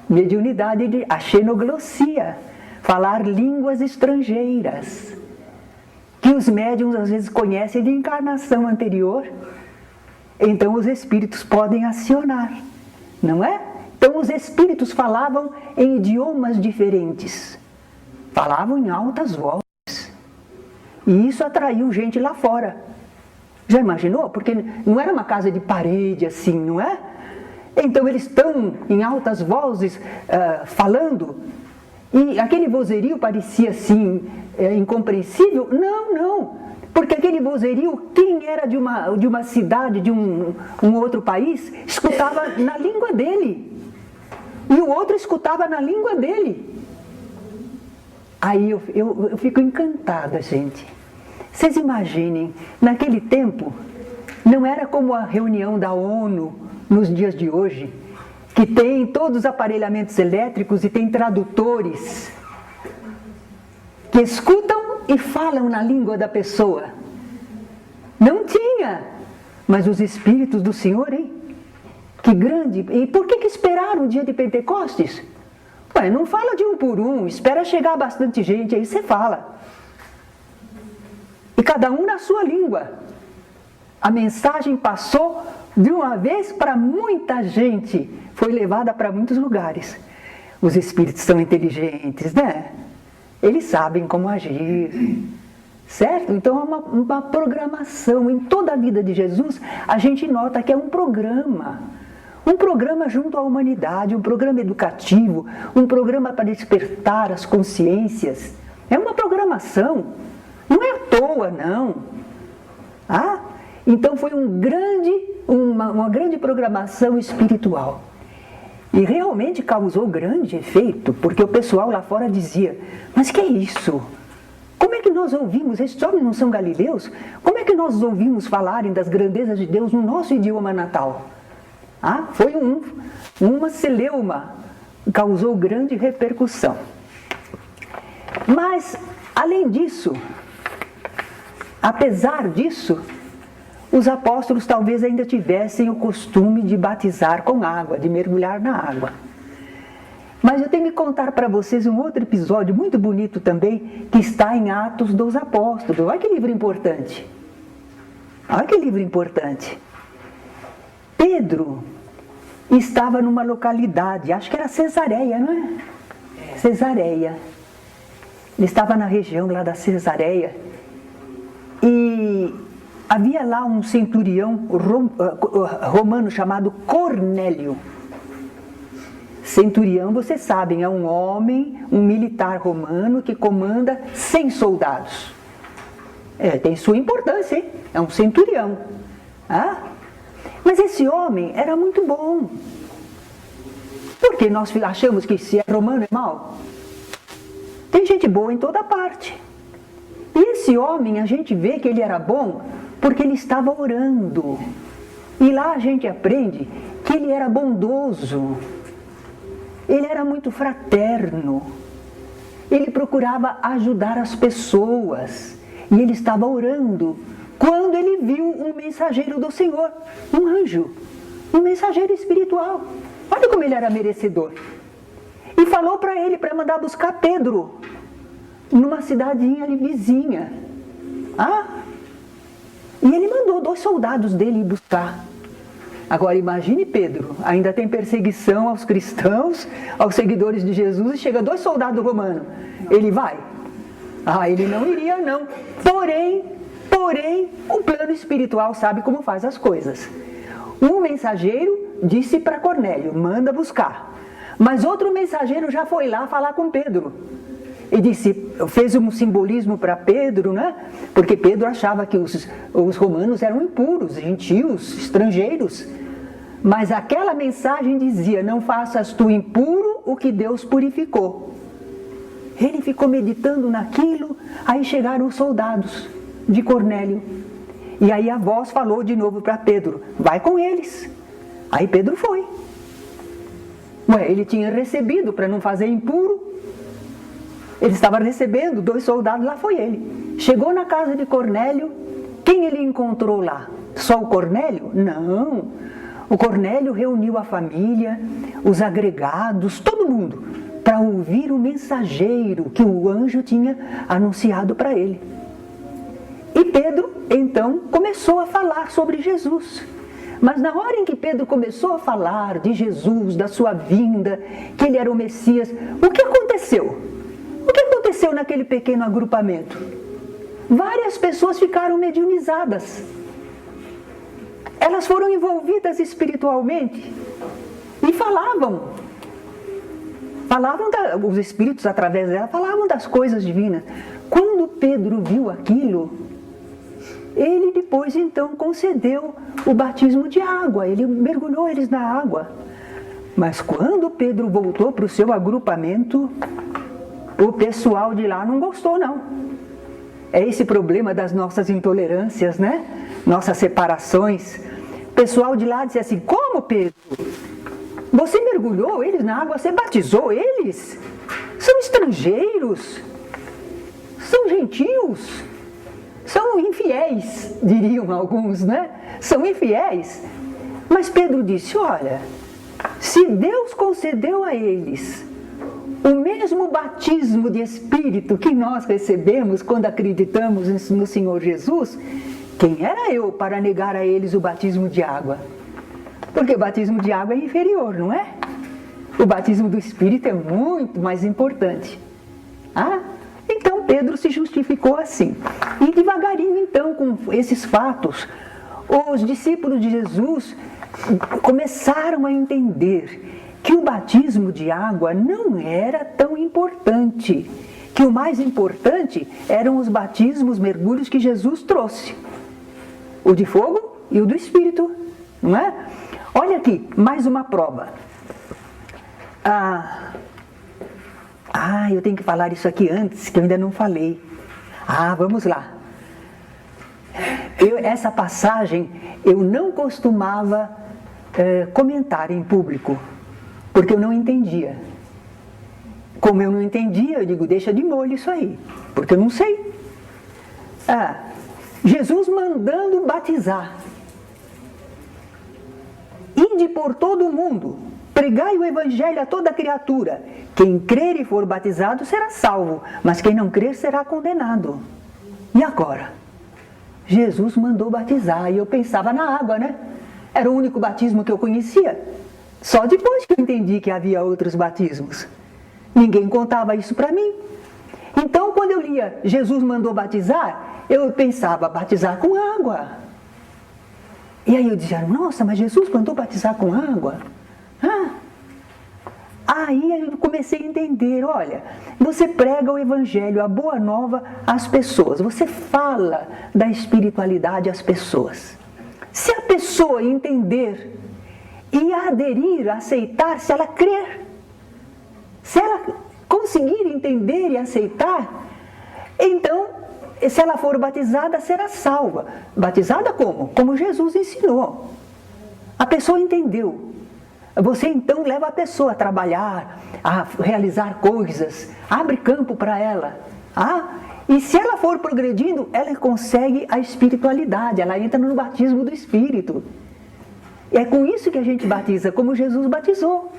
Mediunidade de xenoglossia, falar línguas estrangeiras, que os médiuns às vezes conhecem de encarnação anterior. Então os espíritos podem acionar, não é? Então os espíritos falavam em idiomas diferentes, falavam em altas vozes, e isso atraiu gente lá fora. Já imaginou? Porque não era uma casa de parede assim, não é? Então eles estão em altas vozes falando, e aquele vozerio parecia assim incompreensível? Não. Porque aquele vozerio, quem era de uma cidade, de um outro país, escutava na língua dele. E o outro escutava na língua dele. Aí eu fico encantada, gente. Vocês imaginem, naquele tempo, não era como a reunião da ONU nos dias de hoje, que tem todos os aparelhamentos elétricos e tem tradutores que escutam e falam na língua da pessoa. Não tinha, mas os Espíritos do Senhor, hein? Que grande! E por que esperaram o dia de Pentecostes? Ué, não fala de um por um, espera chegar bastante gente, aí você fala. E cada um na sua língua. A mensagem passou de uma vez para muita gente, foi levada para muitos lugares. Os Espíritos são inteligentes, né? Eles sabem como agir, certo? Então é uma programação. Em toda a vida de Jesus, a gente nota que é um programa junto à humanidade, um programa educativo, um programa para despertar as consciências. É uma programação, não é à toa, não. Então foi uma grande programação espiritual. E realmente causou grande efeito, porque o pessoal lá fora dizia, mas que é isso? Como é que nós ouvimos, esses homens não são galileus? Como é que nós ouvimos falarem das grandezas de Deus no nosso idioma natal? Foi uma celeuma, causou grande repercussão. Mas, além disso, apesar disso, os apóstolos talvez ainda tivessem o costume de batizar com água, de mergulhar na água. Mas eu tenho que contar para vocês um outro episódio muito bonito também, que está em Atos dos Apóstolos. Olha que livro importante. Olha que livro importante. Pedro estava numa localidade, acho que era Cesareia, não é? Cesareia. Ele estava na região lá da Cesareia e havia lá um centurião romano chamado Cornélio. Centurião, vocês sabem, é um homem, um militar romano que comanda 100 soldados. Tem sua importância, hein? É um centurião. Mas esse homem era muito bom. Porque nós achamos que se é romano é mau? Tem gente boa em toda parte. E esse homem, a gente vê que ele era bom porque ele estava orando. E lá a gente aprende que ele era bondoso. Ele era muito fraterno. Ele procurava ajudar as pessoas. E ele estava orando quando ele viu um mensageiro do Senhor, um anjo, um mensageiro espiritual. Olha como ele era merecedor. E falou para ele para mandar buscar Pedro numa cidadinha ali vizinha. E ele mandou 2 soldados dele ir buscar. Agora imagine Pedro, ainda tem perseguição aos cristãos, aos seguidores de Jesus, e chega 2 soldados romanos. Ele vai? Ele não iria não. Porém, o plano espiritual sabe como faz as coisas. Um mensageiro disse para Cornélio, manda buscar. Mas outro mensageiro já foi lá falar com Pedro. E fez um simbolismo para Pedro, né? Porque Pedro achava que os romanos eram impuros, gentios, estrangeiros. Mas aquela mensagem dizia, não faças tu impuro o que Deus purificou. Ele ficou meditando naquilo, aí chegaram os soldados de Cornélio. E aí a voz falou de novo para Pedro, vai com eles. Aí Pedro foi. Ele tinha recebido para não fazer impuro. Ele estava recebendo 2 soldados, lá foi ele. Chegou na casa de Cornélio, quem ele encontrou lá? Só o Cornélio? Não. O Cornélio reuniu a família, os agregados, todo mundo, para ouvir o mensageiro que o anjo tinha anunciado para ele. E Pedro, então, começou a falar sobre Jesus. Mas na hora em que Pedro começou a falar de Jesus, da sua vinda, que ele era o Messias, o que aconteceu? O que aconteceu naquele pequeno agrupamento? Várias pessoas ficaram mediunizadas. Elas foram envolvidas espiritualmente e falavam. Os espíritos através dela falavam das coisas divinas. Quando Pedro viu aquilo, ele depois então concedeu o batismo de água, ele mergulhou eles na água. Mas quando Pedro voltou para o seu agrupamento, o pessoal de lá não gostou não. É esse problema das nossas intolerâncias, né? Nossas separações. O pessoal de lá disse assim, como, Pedro? Você mergulhou eles na água, você batizou eles? São estrangeiros, são gentios, são infiéis, diriam alguns, né? São infiéis. Mas Pedro disse, olha, se Deus concedeu a eles o mesmo batismo de Espírito que nós recebemos quando acreditamos no Senhor Jesus, quem era eu para negar a eles o batismo de água? Porque o batismo de água é inferior, não é? O batismo do Espírito é muito mais importante. Então Pedro se justificou assim. E devagarinho então, com esses fatos, os discípulos de Jesus começaram a entender que o batismo de água não era tão importante, que o mais importante eram os batismos, mergulhos que Jesus trouxe. O de fogo e o do Espírito, não é? Olha aqui, mais uma prova. Eu tenho que falar isso aqui antes, que eu ainda não falei. Vamos lá. Essa passagem eu não costumava comentar em público, porque eu não entendia. Como eu não entendia, eu digo, deixa de molho isso aí, porque eu não sei. Jesus mandando batizar. Ide por todo o mundo, pregai o evangelho a toda criatura. Quem crer e for batizado será salvo, mas quem não crer será condenado. E agora? Jesus mandou batizar e eu pensava na água, né? Era o único batismo que eu conhecia. Só depois que eu entendi que havia outros batismos. Ninguém contava isso para mim. Então, quando eu lia Jesus mandou batizar, eu pensava batizar com água. E aí eu dizia, nossa, mas Jesus mandou batizar com água? Aí eu comecei a entender, olha, você prega o evangelho, a boa nova às pessoas, você fala da espiritualidade às pessoas. Se a pessoa entender e aderir, aceitar, se ela crer, se ela conseguir entender e aceitar, então, se ela for batizada, será salva. Batizada como? Como Jesus ensinou. A pessoa entendeu. Você então leva a pessoa a trabalhar, a realizar coisas, abre campo para ela. E se ela for progredindo, ela consegue a espiritualidade, ela entra no batismo do Espírito. E é com isso que a gente batiza, como Jesus batizou.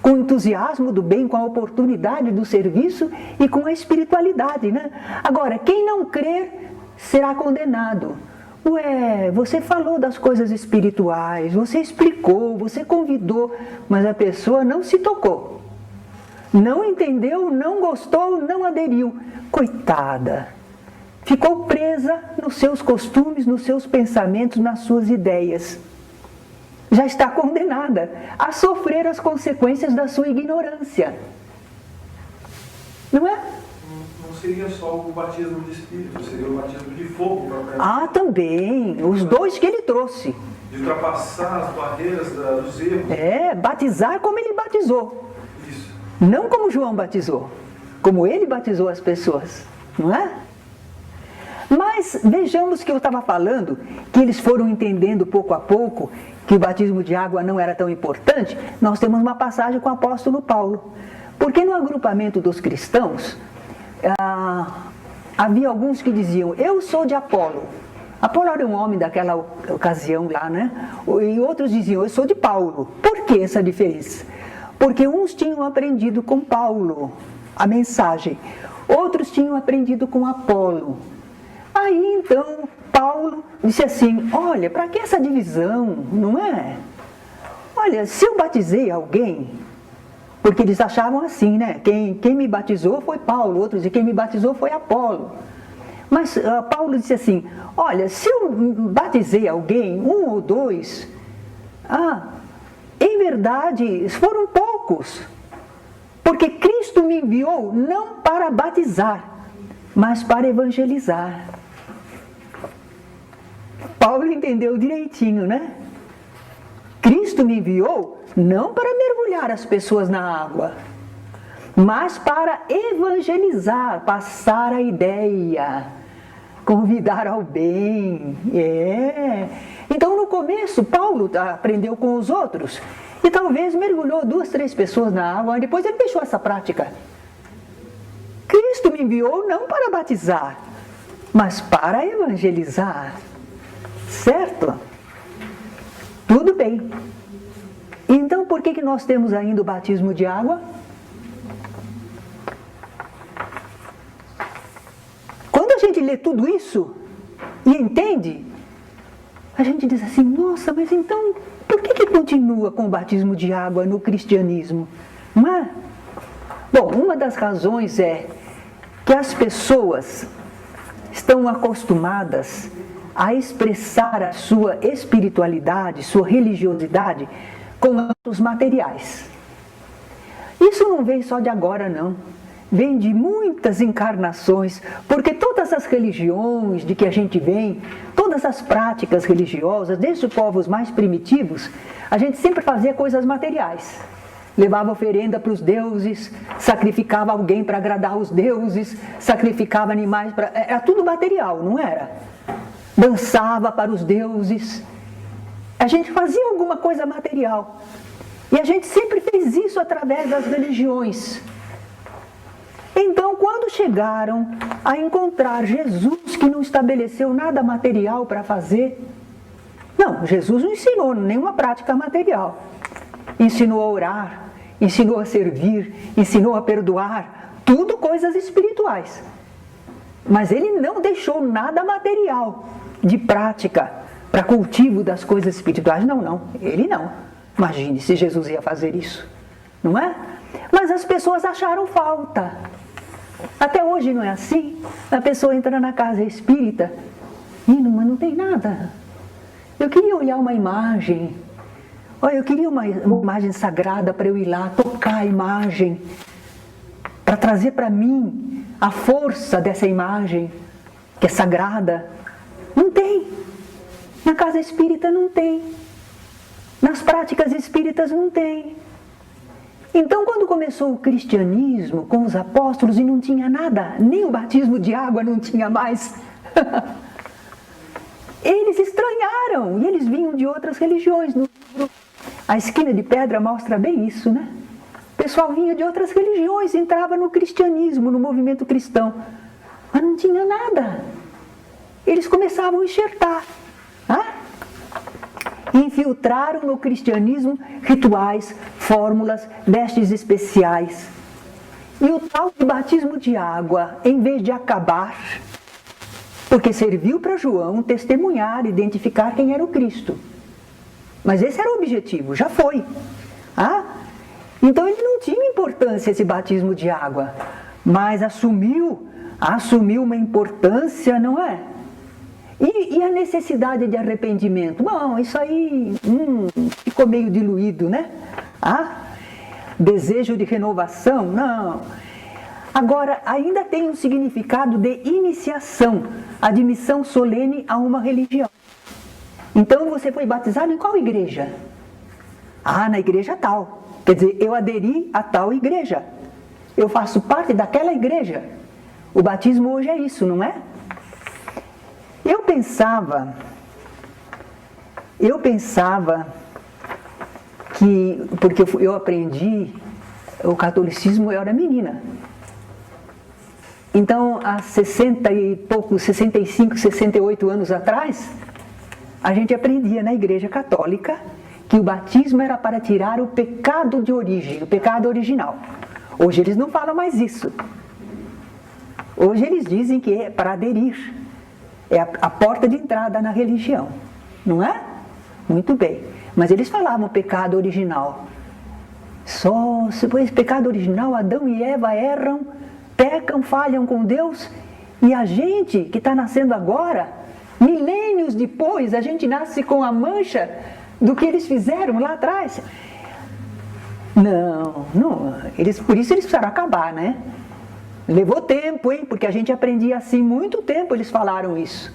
Com o entusiasmo do bem, com a oportunidade do serviço e com a espiritualidade, né? Agora, quem não crer será condenado. Você falou das coisas espirituais, você explicou, você convidou, mas a pessoa não se tocou. Não entendeu, não gostou, não aderiu. Coitada! Ficou presa nos seus costumes, nos seus pensamentos, nas suas ideias. Já está condenada a sofrer as consequências da sua ignorância. Não é? Não seria só o batismo de Espírito, seria o batismo de fogo propriamente. Também, os dois que ele trouxe. De ultrapassar as barreiras dos erros. Batizar como ele batizou. Isso. Não como João batizou, como ele batizou as pessoas, não é? Mas vejamos que eu estava falando, que eles foram entendendo pouco a pouco que o batismo de água não era tão importante. Nós temos uma passagem com o apóstolo Paulo. Porque no agrupamento dos cristãos, havia alguns que diziam, eu sou de Apolo. Apolo era um homem daquela ocasião lá, né? E outros diziam, eu sou de Paulo. Por que essa diferença? Porque uns tinham aprendido com Paulo a mensagem, outros tinham aprendido com Apolo. Aí então Paulo disse assim, olha, para que essa divisão, não é? Olha, se eu batizei alguém, porque eles achavam assim, né? Quem me batizou foi Paulo, outros diziam, quem me batizou foi Apolo. Mas Paulo disse assim, olha, se eu batizei alguém, um ou dois, em verdade foram poucos, porque Cristo me enviou não para batizar, mas para evangelizar. Paulo entendeu direitinho, né? Cristo me enviou não para mergulhar as pessoas na água, mas para evangelizar, passar a ideia, convidar ao bem. Então, no começo, Paulo aprendeu com os outros e talvez mergulhou 2, 3 pessoas na água, depois ele deixou essa prática. Cristo me enviou não para batizar, mas para evangelizar. Certo? Tudo bem. Então, por que nós temos ainda o batismo de água? Quando a gente lê tudo isso e entende, a gente diz assim, nossa, mas então, por que continua com o batismo de água no cristianismo? Não é? Bom, uma das razões é que as pessoas estão acostumadas a expressar a sua espiritualidade, sua religiosidade com atos materiais. Isso não vem só de agora, não. Vem de muitas encarnações, porque todas as religiões de que a gente vem, todas as práticas religiosas, desde os povos mais primitivos, a gente sempre fazia coisas materiais. Levava oferenda para os deuses, sacrificava alguém para agradar os deuses, sacrificava animais para... Era tudo material, não era? Dançava para os deuses. A gente fazia alguma coisa material. E a gente sempre fez isso através das religiões. Então, quando chegaram a encontrar Jesus, que não estabeleceu nada material para fazer, não, Jesus não ensinou nenhuma prática material. Ensinou a orar, ensinou a servir, ensinou a perdoar, tudo coisas espirituais. Mas ele não deixou nada material de prática para cultivo das coisas espirituais. Não, ele não. Imagine se Jesus ia fazer isso, não é? Mas as pessoas acharam falta. Até hoje não é assim? A pessoa entra na casa espírita e não tem nada. Eu queria olhar uma imagem. Olha, eu queria uma imagem sagrada para eu ir lá, tocar a imagem, para trazer para mim a força dessa imagem, que é sagrada. Não tem. Na casa espírita não tem. Nas práticas espíritas não tem. Então, quando começou o cristianismo com os apóstolos e não tinha nada, nem o batismo de água não tinha mais, eles estranharam e eles vinham de outras religiões. No livro A Esquina de Pedra mostra bem isso, né? O pessoal vinha de outras religiões, entrava no cristianismo, no movimento cristão, mas não tinha nada. Eles começavam a enxertar. Infiltraram no cristianismo rituais, fórmulas, vestes especiais. E o tal de batismo de água, em vez de acabar, porque serviu para João testemunhar, identificar quem era o Cristo. Mas esse era o objetivo, já foi. Então ele não tinha importância esse batismo de água, mas assumiu uma importância, não é? E a necessidade de arrependimento? Bom, isso aí ficou meio diluído, né? Desejo de renovação? Não. Agora, ainda tem um significado de iniciação, admissão solene a uma religião. Então, você foi batizado em qual igreja? Na igreja tal. Quer dizer, eu aderi a tal igreja. Eu faço parte daquela igreja. O batismo hoje é isso, não é? Eu pensava que, porque eu aprendi o catolicismo, eu era menina. Então, há 65, 68 anos atrás, a gente aprendia na igreja católica que o batismo era para tirar o pecado de origem, o pecado original. Hoje eles não falam mais isso. Hoje eles dizem que é para aderir. É a porta de entrada na religião, não é? Muito bem. Mas eles falavam pecado original. Só se for esse pecado original, Adão e Eva erram, pecam, falham com Deus. E a gente que está nascendo agora, milênios depois, a gente nasce com a mancha do que eles fizeram lá atrás. Não. Por isso eles precisaram acabar, né? Levou tempo, hein? Porque a gente aprendia assim, muito tempo eles falaram isso.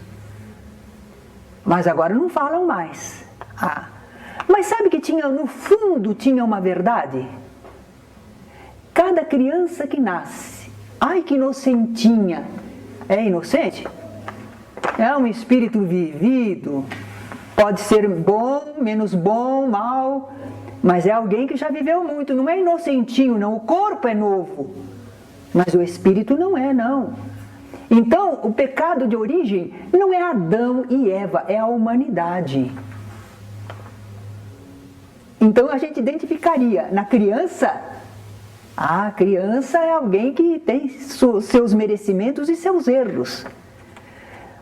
Mas agora não falam mais. Mas sabe que no fundo tinha uma verdade? Cada criança que nasce, ai que inocentinha, é inocente? É um espírito vivido. Pode ser bom, menos bom, mal, mas é alguém que já viveu muito. Não é inocentinho, não. O corpo é novo, mas o espírito não é, não. Então, o pecado de origem não é Adão e Eva, é a humanidade. Então, a gente identificaria na criança, a criança é alguém que tem seus merecimentos e seus erros.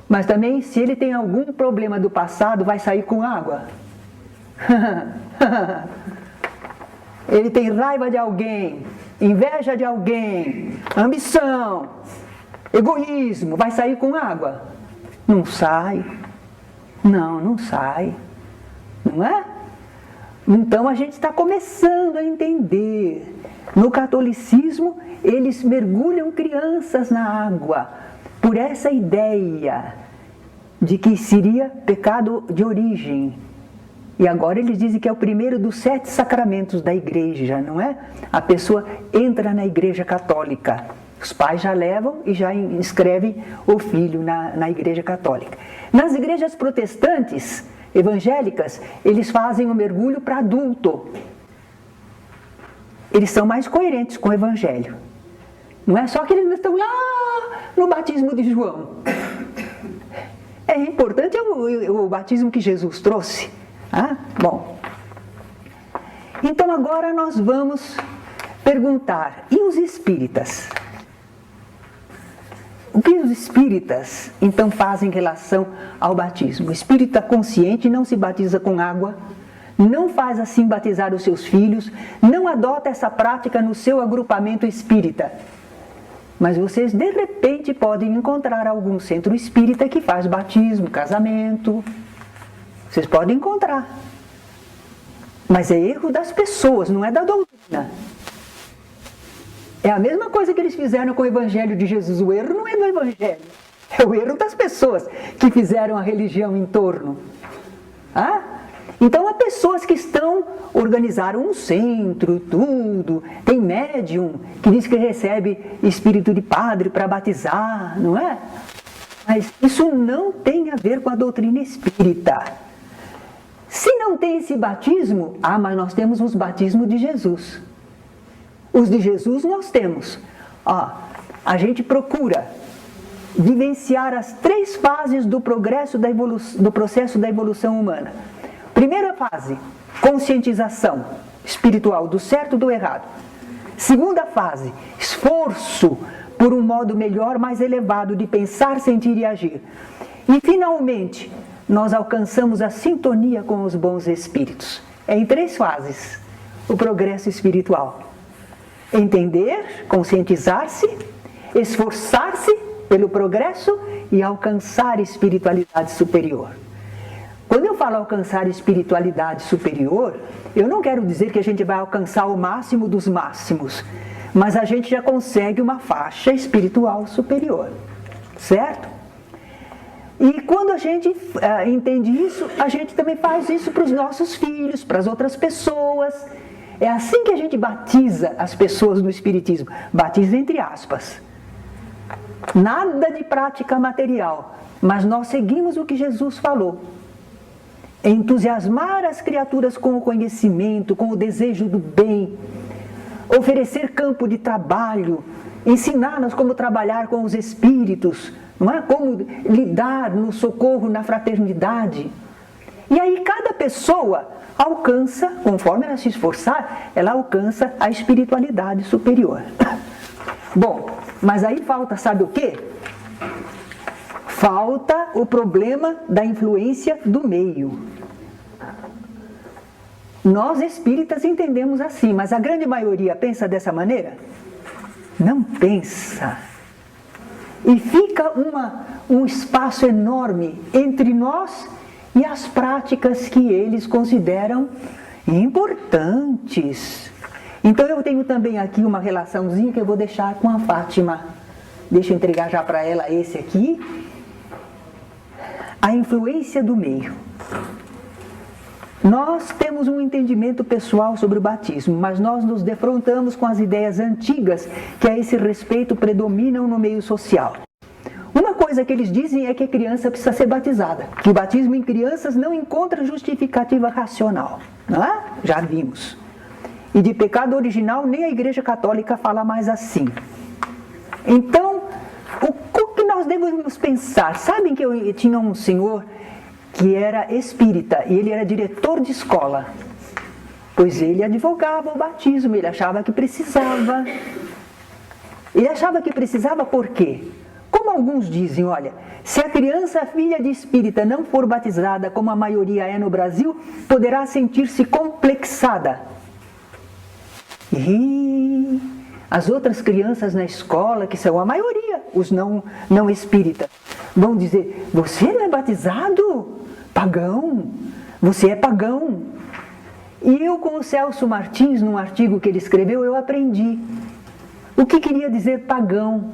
Mas também, se ele tem algum problema do passado, vai sair com água. Ele tem raiva de alguém, inveja de alguém, ambição, egoísmo, vai sair com água? Não sai. Não sai. Não é? Então a gente está começando a entender. No catolicismo, eles mergulham crianças na água, por essa ideia de que seria pecado de origem. E agora eles dizem que é o primeiro dos 7 sacramentos da igreja, não é? A pessoa entra na igreja católica. Os pais já levam e já inscrevem o filho na igreja católica. Nas igrejas protestantes, evangélicas, eles fazem o mergulho para adulto. Eles são mais coerentes com o evangelho. Não é só que eles estão lá no batismo de João. É importante o batismo que Jesus trouxe. Bom, então agora nós vamos perguntar, e os espíritas? O que os espíritas então fazem em relação ao batismo? O espírita consciente não se batiza com água, não faz assim batizar os seus filhos, não adota essa prática no seu agrupamento espírita. Mas vocês de repente podem encontrar algum centro espírita que faz batismo, casamento. Vocês podem encontrar. Mas é erro das pessoas, não é da doutrina. É a mesma coisa que eles fizeram com o Evangelho de Jesus. O erro não é do Evangelho, é o erro das pessoas que fizeram a religião em torno. Então há pessoas que organizaram um centro, tudo. Tem médium que diz que recebe espírito de padre para batizar, não é? Mas isso não tem a ver com a doutrina espírita. Se não tem esse batismo, mas nós temos os batismos de Jesus. Os de Jesus nós temos. A gente procura vivenciar as 3 fases do progresso do processo da evolução humana. Primeira fase, conscientização espiritual do certo e do errado. Segunda fase, esforço por um modo melhor, mais elevado de pensar, sentir e agir. E finalmente, nós alcançamos a sintonia com os bons espíritos. É em 3 fases o progresso espiritual. Entender, conscientizar-se, esforçar-se pelo progresso e alcançar espiritualidade superior. Quando eu falo alcançar espiritualidade superior, eu não quero dizer que a gente vai alcançar o máximo dos máximos, mas a gente já consegue uma faixa espiritual superior, certo? E quando a gente entende isso, a gente também faz isso para os nossos filhos, para as outras pessoas. É assim que a gente batiza as pessoas no Espiritismo. Batiza entre aspas. Nada de prática material, mas nós seguimos o que Jesus falou. Entusiasmar as criaturas com o conhecimento, com o desejo do bem, oferecer campo de trabalho, ensinar-nos como trabalhar com os espíritos, não é? Como lidar no socorro, na fraternidade. E aí cada pessoa alcança, conforme ela se esforçar, ela alcança a espiritualidade superior. Bom, mas aí falta, sabe o quê? Falta o problema da influência do meio. Nós espíritas entendemos assim, mas a grande maioria pensa dessa maneira? Não pensa. E fica um espaço enorme entre nós e as práticas que eles consideram importantes. Então eu tenho também aqui uma relaçãozinha que eu vou deixar com a Fátima. Deixa eu entregar já para ela esse aqui. A influência do meio. Nós temos um entendimento pessoal sobre o batismo, mas nós nos defrontamos com as ideias antigas que a esse respeito predominam no meio social. Uma coisa que eles dizem é que a criança precisa ser batizada, que o batismo em crianças não encontra justificativa racional, não é? Já vimos. E de pecado original nem a Igreja Católica fala mais assim. Então, o que nós devemos pensar? Sabem que eu tinha um senhor que era espírita e ele era diretor de escola. Pois ele advogava o batismo, ele achava que precisava. Ele achava que precisava por quê? Como alguns dizem, olha, se a criança filha de espírita não for batizada, como a maioria é no Brasil, poderá sentir-se complexada. E as outras crianças na escola, que são a maioria, os não espíritas, vão dizer, você não é batizado? Pagão, você é pagão. E eu, com o Celso Martins, num artigo que ele escreveu, eu aprendi o que queria dizer pagão.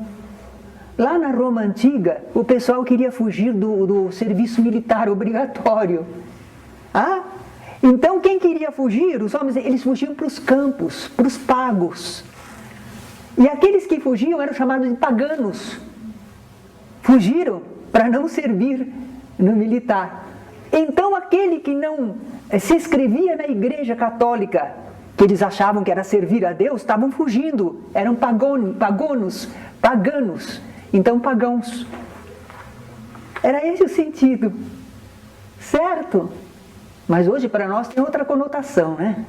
Lá na Roma Antiga, o pessoal queria fugir do serviço militar obrigatório. Então, quem queria fugir, os homens, eles fugiam para os campos, para os pagos. E aqueles que fugiam eram chamados de paganos. Fugiram para não servir no militar. Então, aquele que não se inscrevia na Igreja Católica, que eles achavam que era servir a Deus, estavam fugindo. Eram paganos. Então, pagãos. Era esse o sentido. Certo? Mas hoje para nós tem outra conotação, né?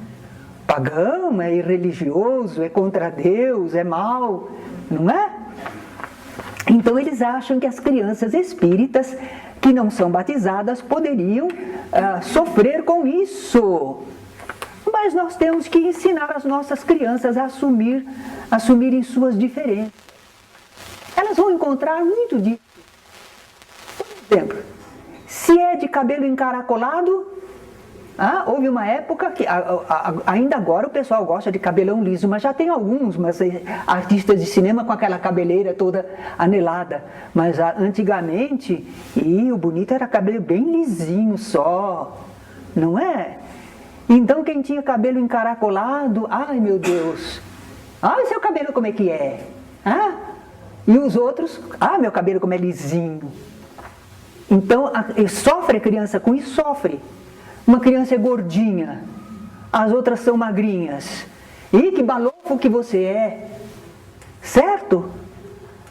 Pagão é irreligioso, é contra Deus, é mau, não é? Então eles acham que as crianças espíritas que não são batizadas poderiam sofrer com isso. Mas nós temos que ensinar as nossas crianças a assumirem suas diferenças. Elas vão encontrar muito disso. Por exemplo, se é de cabelo encaracolado, houve uma época que, ainda agora o pessoal gosta de cabelão liso, mas já tem alguns artistas de cinema com aquela cabeleira toda anelada. Mas antigamente, o bonito era cabelo bem lisinho só, não é? Então quem tinha cabelo encaracolado, ai meu Deus, seu cabelo como é que é? E os outros, meu cabelo como é lisinho. Então sofre a criança com isso, sofre. Uma criança é gordinha, as outras são magrinhas. E que balofo que você é, certo?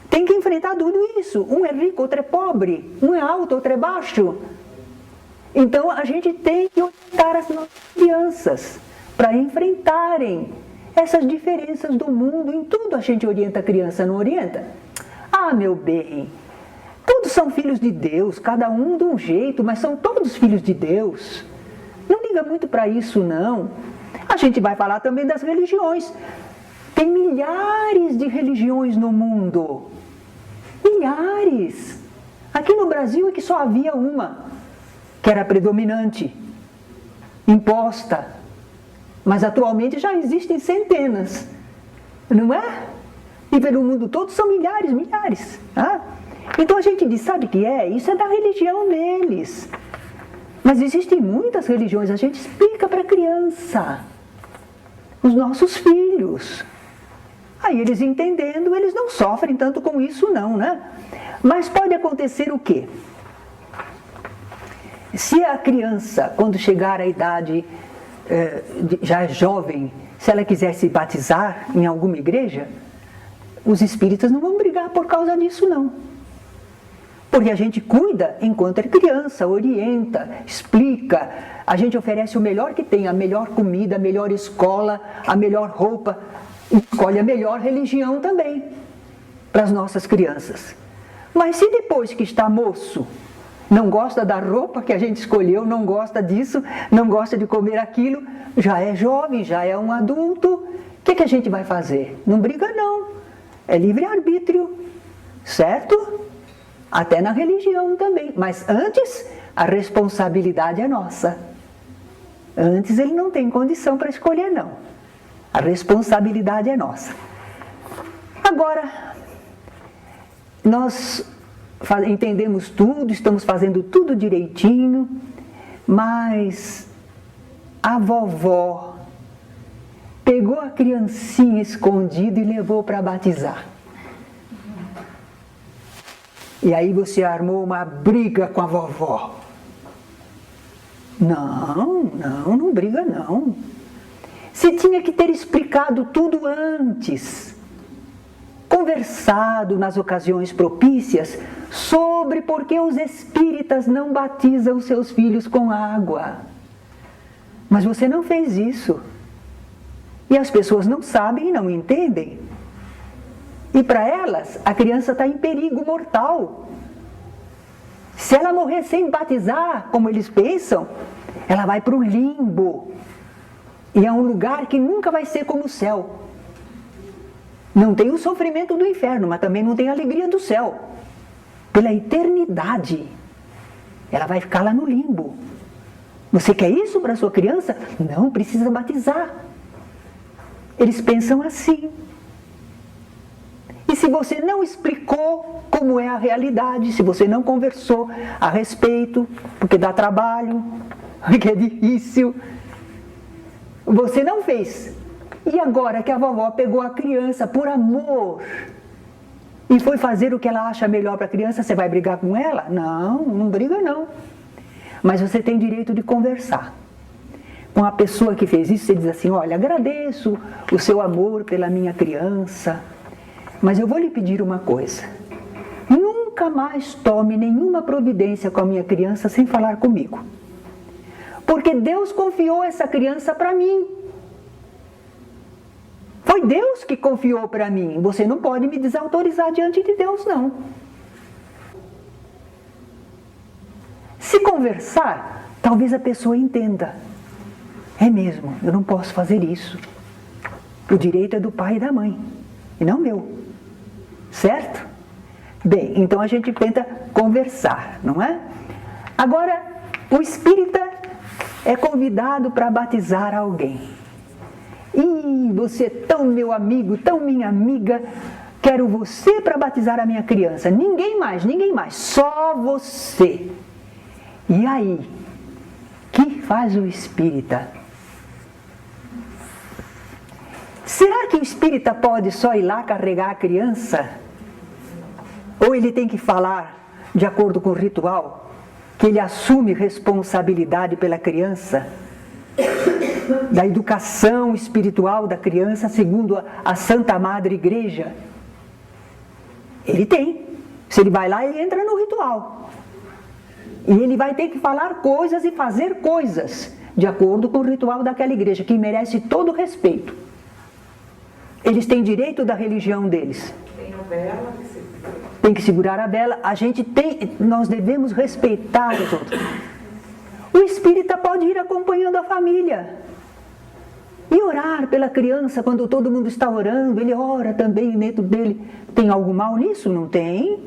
Tem que enfrentar tudo isso. Um é rico, outro é pobre. Um é alto, outro é baixo. Então a gente tem que orientar as nossas crianças para enfrentarem essas diferenças do mundo. Em tudo a gente orienta a criança, não orienta? Meu bem, todos são filhos de Deus, cada um de um jeito, mas são todos filhos de Deus. Não liga muito para isso, não. A gente vai falar também das religiões. Tem milhares de religiões no mundo. Milhares. Aqui no Brasil é que só havia uma, que era predominante, imposta. Mas atualmente já existem centenas, não é? E pelo mundo todo são milhares. Então a gente diz, sabe o que é? Isso é da religião deles. Mas existem muitas religiões, a gente explica para a criança, os nossos filhos. Aí eles entendendo, eles não sofrem tanto com isso não, né? Mas pode acontecer o quê? Se a criança, quando chegar à idade, já é jovem, se ela quiser se batizar em alguma igreja, os espíritas não vão brigar por causa disso não. Porque a gente cuida enquanto é criança, orienta, explica, a gente oferece o melhor que tem, a melhor comida, a melhor escola, a melhor roupa, escolhe a melhor religião também para as nossas crianças. Mas se depois que está moço, não gosta da roupa que a gente escolheu, não gosta disso, não gosta de comer aquilo, já é jovem, já é um adulto, o que a gente vai fazer? Não briga não, é livre-arbítrio, certo? Até na religião também, mas antes a responsabilidade é nossa. Antes ele não tem condição para escolher não, a responsabilidade é nossa. Agora, nós entendemos tudo, estamos fazendo tudo direitinho, mas a vovó pegou a criancinha escondida e levou para batizar. E aí você armou uma briga com a vovó. Não briga não. Você tinha que ter explicado tudo antes. Conversado nas ocasiões propícias sobre por que os espíritas não batizam seus filhos com água. Mas você não fez isso. E as pessoas não sabem e não entendem. E para elas, a criança está em perigo mortal. Se ela morrer sem batizar, como eles pensam, ela vai para o limbo. E é um lugar que nunca vai ser como o céu. Não tem o sofrimento do inferno, mas também não tem a alegria do céu. Pela eternidade, ela vai ficar lá no limbo. Você quer isso para sua criança? Não, precisa batizar. Eles pensam assim. E se você não explicou como é a realidade, se você não conversou a respeito, porque dá trabalho, porque é difícil, você não fez. E agora que a vovó pegou a criança por amor e foi fazer o que ela acha melhor para a criança, você vai brigar com ela? Não briga não. Mas você tem direito de conversar. Com a pessoa que fez isso, você diz assim, olha, agradeço o seu amor pela minha criança, mas eu vou lhe pedir uma coisa. Nunca mais tome nenhuma providência com a minha criança sem falar comigo. Porque Deus confiou essa criança para mim. Foi Deus que confiou para mim. Você não pode me desautorizar diante de Deus, não. Se conversar, talvez a pessoa entenda. É mesmo, eu não posso fazer isso. O direito é do pai e da mãe, e não meu. Certo? Bem, então a gente tenta conversar, não é? Agora, o espírita é convidado para batizar alguém. Ih, você é tão meu amigo, tão minha amiga, quero você para batizar a minha criança. Ninguém mais, só você. E aí, que faz o espírita? Será que o espírita pode só ir lá carregar a criança? Ou ele tem que falar, de acordo com o ritual, que ele assume responsabilidade pela criança, da educação espiritual da criança, segundo a Santa Madre Igreja? Ele tem. Se ele vai lá, ele entra no ritual. E ele vai ter que falar coisas e fazer coisas, de acordo com o ritual daquela igreja, que merece todo o respeito. Eles têm direito da religião deles. Tem que segurar a vela. Nós devemos respeitar os outros. O espírita pode ir acompanhando a família e orar pela criança quando todo mundo está orando. Ele ora também dentro dele. Tem algo mal nisso? Não tem.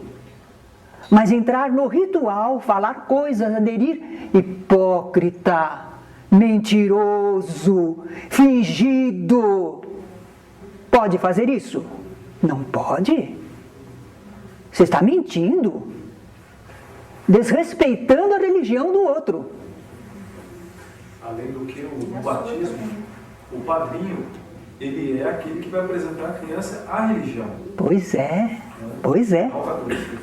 Mas entrar no ritual, falar coisas, aderir, hipócrita, mentiroso, fingido. Pode fazer isso? Não pode. Você está mentindo, desrespeitando a religião do outro. Além do que, no batismo, o padrinho, ele é aquele que vai apresentar a criança à religião. Pois é. Ao catolicismo.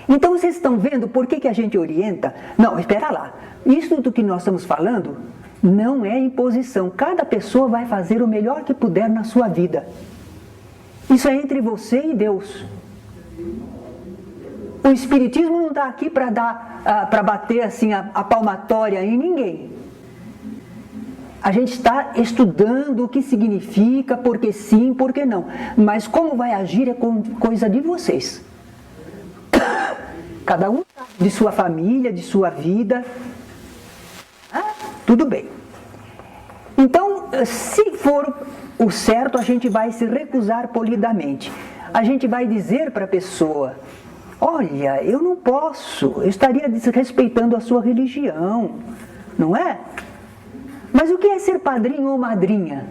Então vocês estão vendo por que a gente orienta? Não, espera lá. Isso do que nós estamos falando não é imposição. Cada pessoa vai fazer o melhor que puder na sua vida. Isso é entre você e Deus. O Espiritismo não está aqui para bater assim a palmatória em ninguém. A gente está estudando o que significa, porque sim, porque não. Mas como vai agir é coisa de vocês. Cada um de sua família, de sua vida. Tudo bem. Então, se for o certo, a gente vai se recusar polidamente. A gente vai dizer para a pessoa, olha, eu não posso, eu estaria desrespeitando a sua religião, não é? Mas o que é ser padrinho ou madrinha?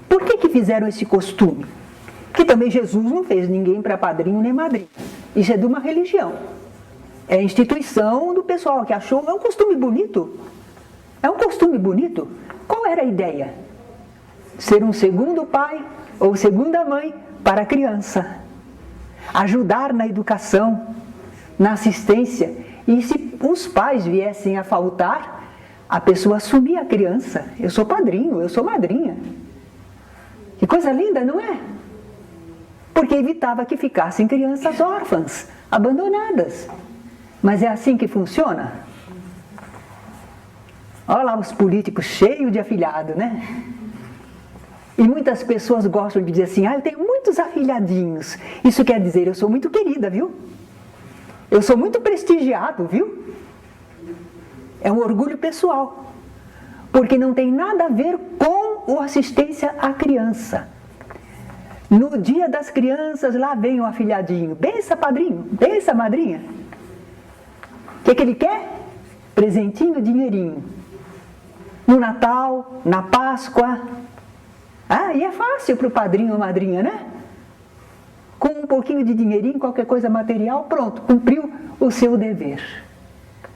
Por que fizeram esse costume? Porque também Jesus não fez ninguém para padrinho nem madrinha. Isso é de uma religião. É a instituição do pessoal que achou, é um costume bonito. É um costume bonito. Qual era a ideia? Ser um segundo pai ou segunda mãe para a criança. Ajudar na educação. na assistência. E se os pais viessem a faltar, a pessoa assumia a criança. Eu sou padrinho, eu sou madrinha. Que coisa linda, não é? Porque evitava que ficassem crianças órfãs, abandonadas. Mas é assim que funciona? Olha lá os políticos cheios de afilhado, né? E muitas pessoas gostam de dizer assim, eu tenho muitos afilhadinhos. Isso quer dizer, eu sou muito querida, viu? Eu sou muito prestigiado, viu? É um orgulho pessoal. Porque não tem nada a ver com a assistência à criança. No dia das crianças, lá vem o afilhadinho. Bença, padrinho, bença, madrinha. O que ele quer? Presentinho, dinheirinho. No Natal, na Páscoa. E é fácil para o padrinho ou madrinha, né? Com um pouquinho de dinheirinho, qualquer coisa material, pronto, cumpriu o seu dever.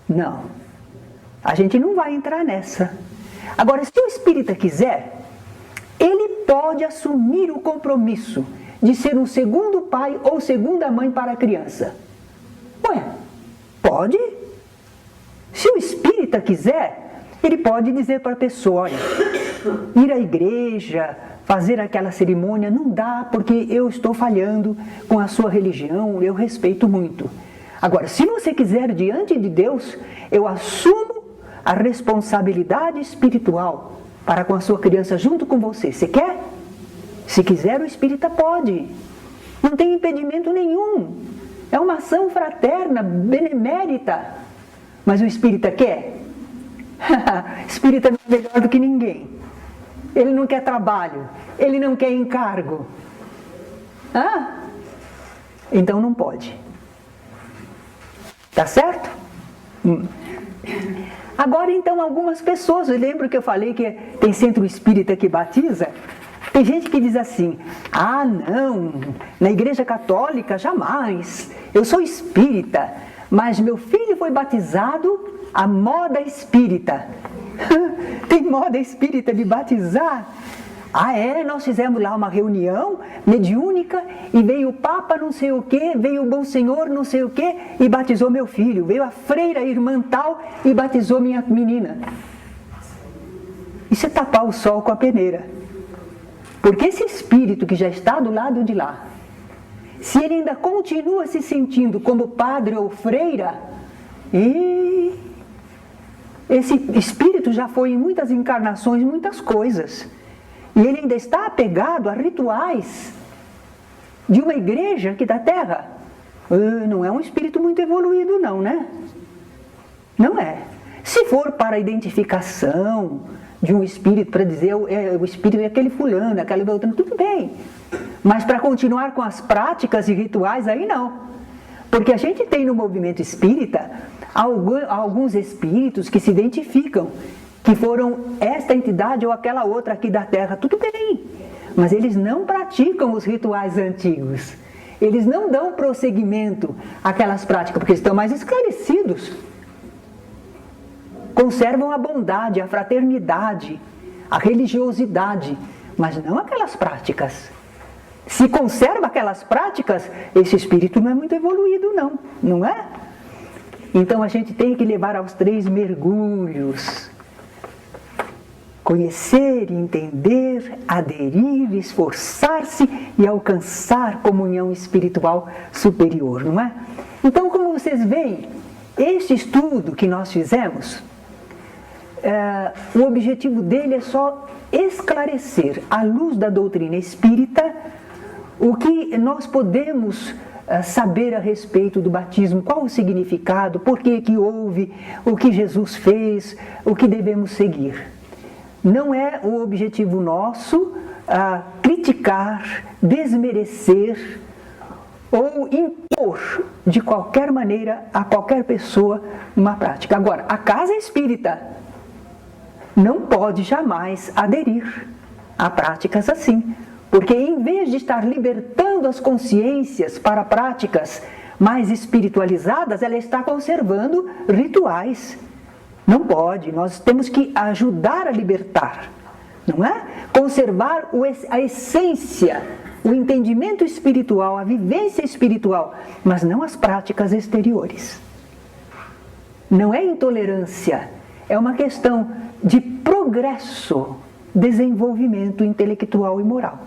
Não. A gente não vai entrar nessa. Agora, se o espírita quiser, ele pode assumir o compromisso de ser um segundo pai ou segunda mãe para a criança. Ué, pode? Se o espírita quiser, ele pode dizer para a pessoa, olha, ir à igreja, fazer aquela cerimônia, não dá porque eu estou falhando com a sua religião, eu respeito muito. Agora, se você quiser diante de Deus, eu assumo a responsabilidade espiritual para com a sua criança junto com você. Você quer? Se quiser, o espírita pode. Não tem impedimento nenhum. É uma ação fraterna, benemérita. Mas o espírita quer? Espírita não é melhor do que ninguém. Ele não quer trabalho. Ele não quer encargo. Então não pode. Tá certo? Agora então algumas pessoas, eu lembro que eu falei que tem centro espírita que batiza, tem gente que diz assim, não, na igreja católica jamais, eu sou espírita, mas meu filho foi batizado à moda espírita. Tem moda espírita de batizar? Nós fizemos lá uma reunião mediúnica e veio o Papa não sei o que, veio o Bom Senhor não sei o que e batizou meu filho. Veio a freira irmã tal e batizou minha menina. Isso é tapar o sol com a peneira. Porque esse espírito que já está do lado de lá, se ele ainda continua se sentindo como padre ou freira, esse espírito já foi em muitas encarnações, muitas coisas. E ele ainda está apegado a rituais de uma igreja aqui da Terra. Não é um espírito muito evoluído não, né? Não é. Se for para a identificação de um espírito, para dizer o espírito é aquele fulano, aquele beltrano, tudo bem. Mas para continuar com as práticas e rituais, aí não. Porque a gente tem no movimento espírita alguns espíritos que se identificam, que foram esta entidade ou aquela outra aqui da Terra, tudo bem, mas eles não praticam os rituais antigos, eles não dão prosseguimento àquelas práticas, porque estão mais esclarecidos, conservam a bondade, a fraternidade, a religiosidade, mas não aquelas práticas. Se conserva aquelas práticas, esse espírito não é muito evoluído não é? Então a gente tem que levar aos 3 mergulhos. Conhecer, entender, aderir, esforçar-se e alcançar comunhão espiritual superior, não é? Então, como vocês veem, este estudo que nós fizemos, o objetivo dele é só esclarecer, à luz da doutrina espírita, o que nós podemos saber a respeito do batismo, qual o significado, por que houve, o que Jesus fez, o que devemos seguir. Não é o objetivo nosso criticar, desmerecer ou impor de qualquer maneira a qualquer pessoa uma prática. Agora, a casa espírita não pode jamais aderir a práticas assim, porque em vez de estar libertando as consciências para práticas mais espiritualizadas, ela está conservando rituais. Não pode, nós temos que ajudar a libertar, não é? Conservar a essência o entendimento espiritual, a vivência espiritual, mas não as práticas exteriores. Não é intolerância, é uma questão de progresso, desenvolvimento intelectual e moral.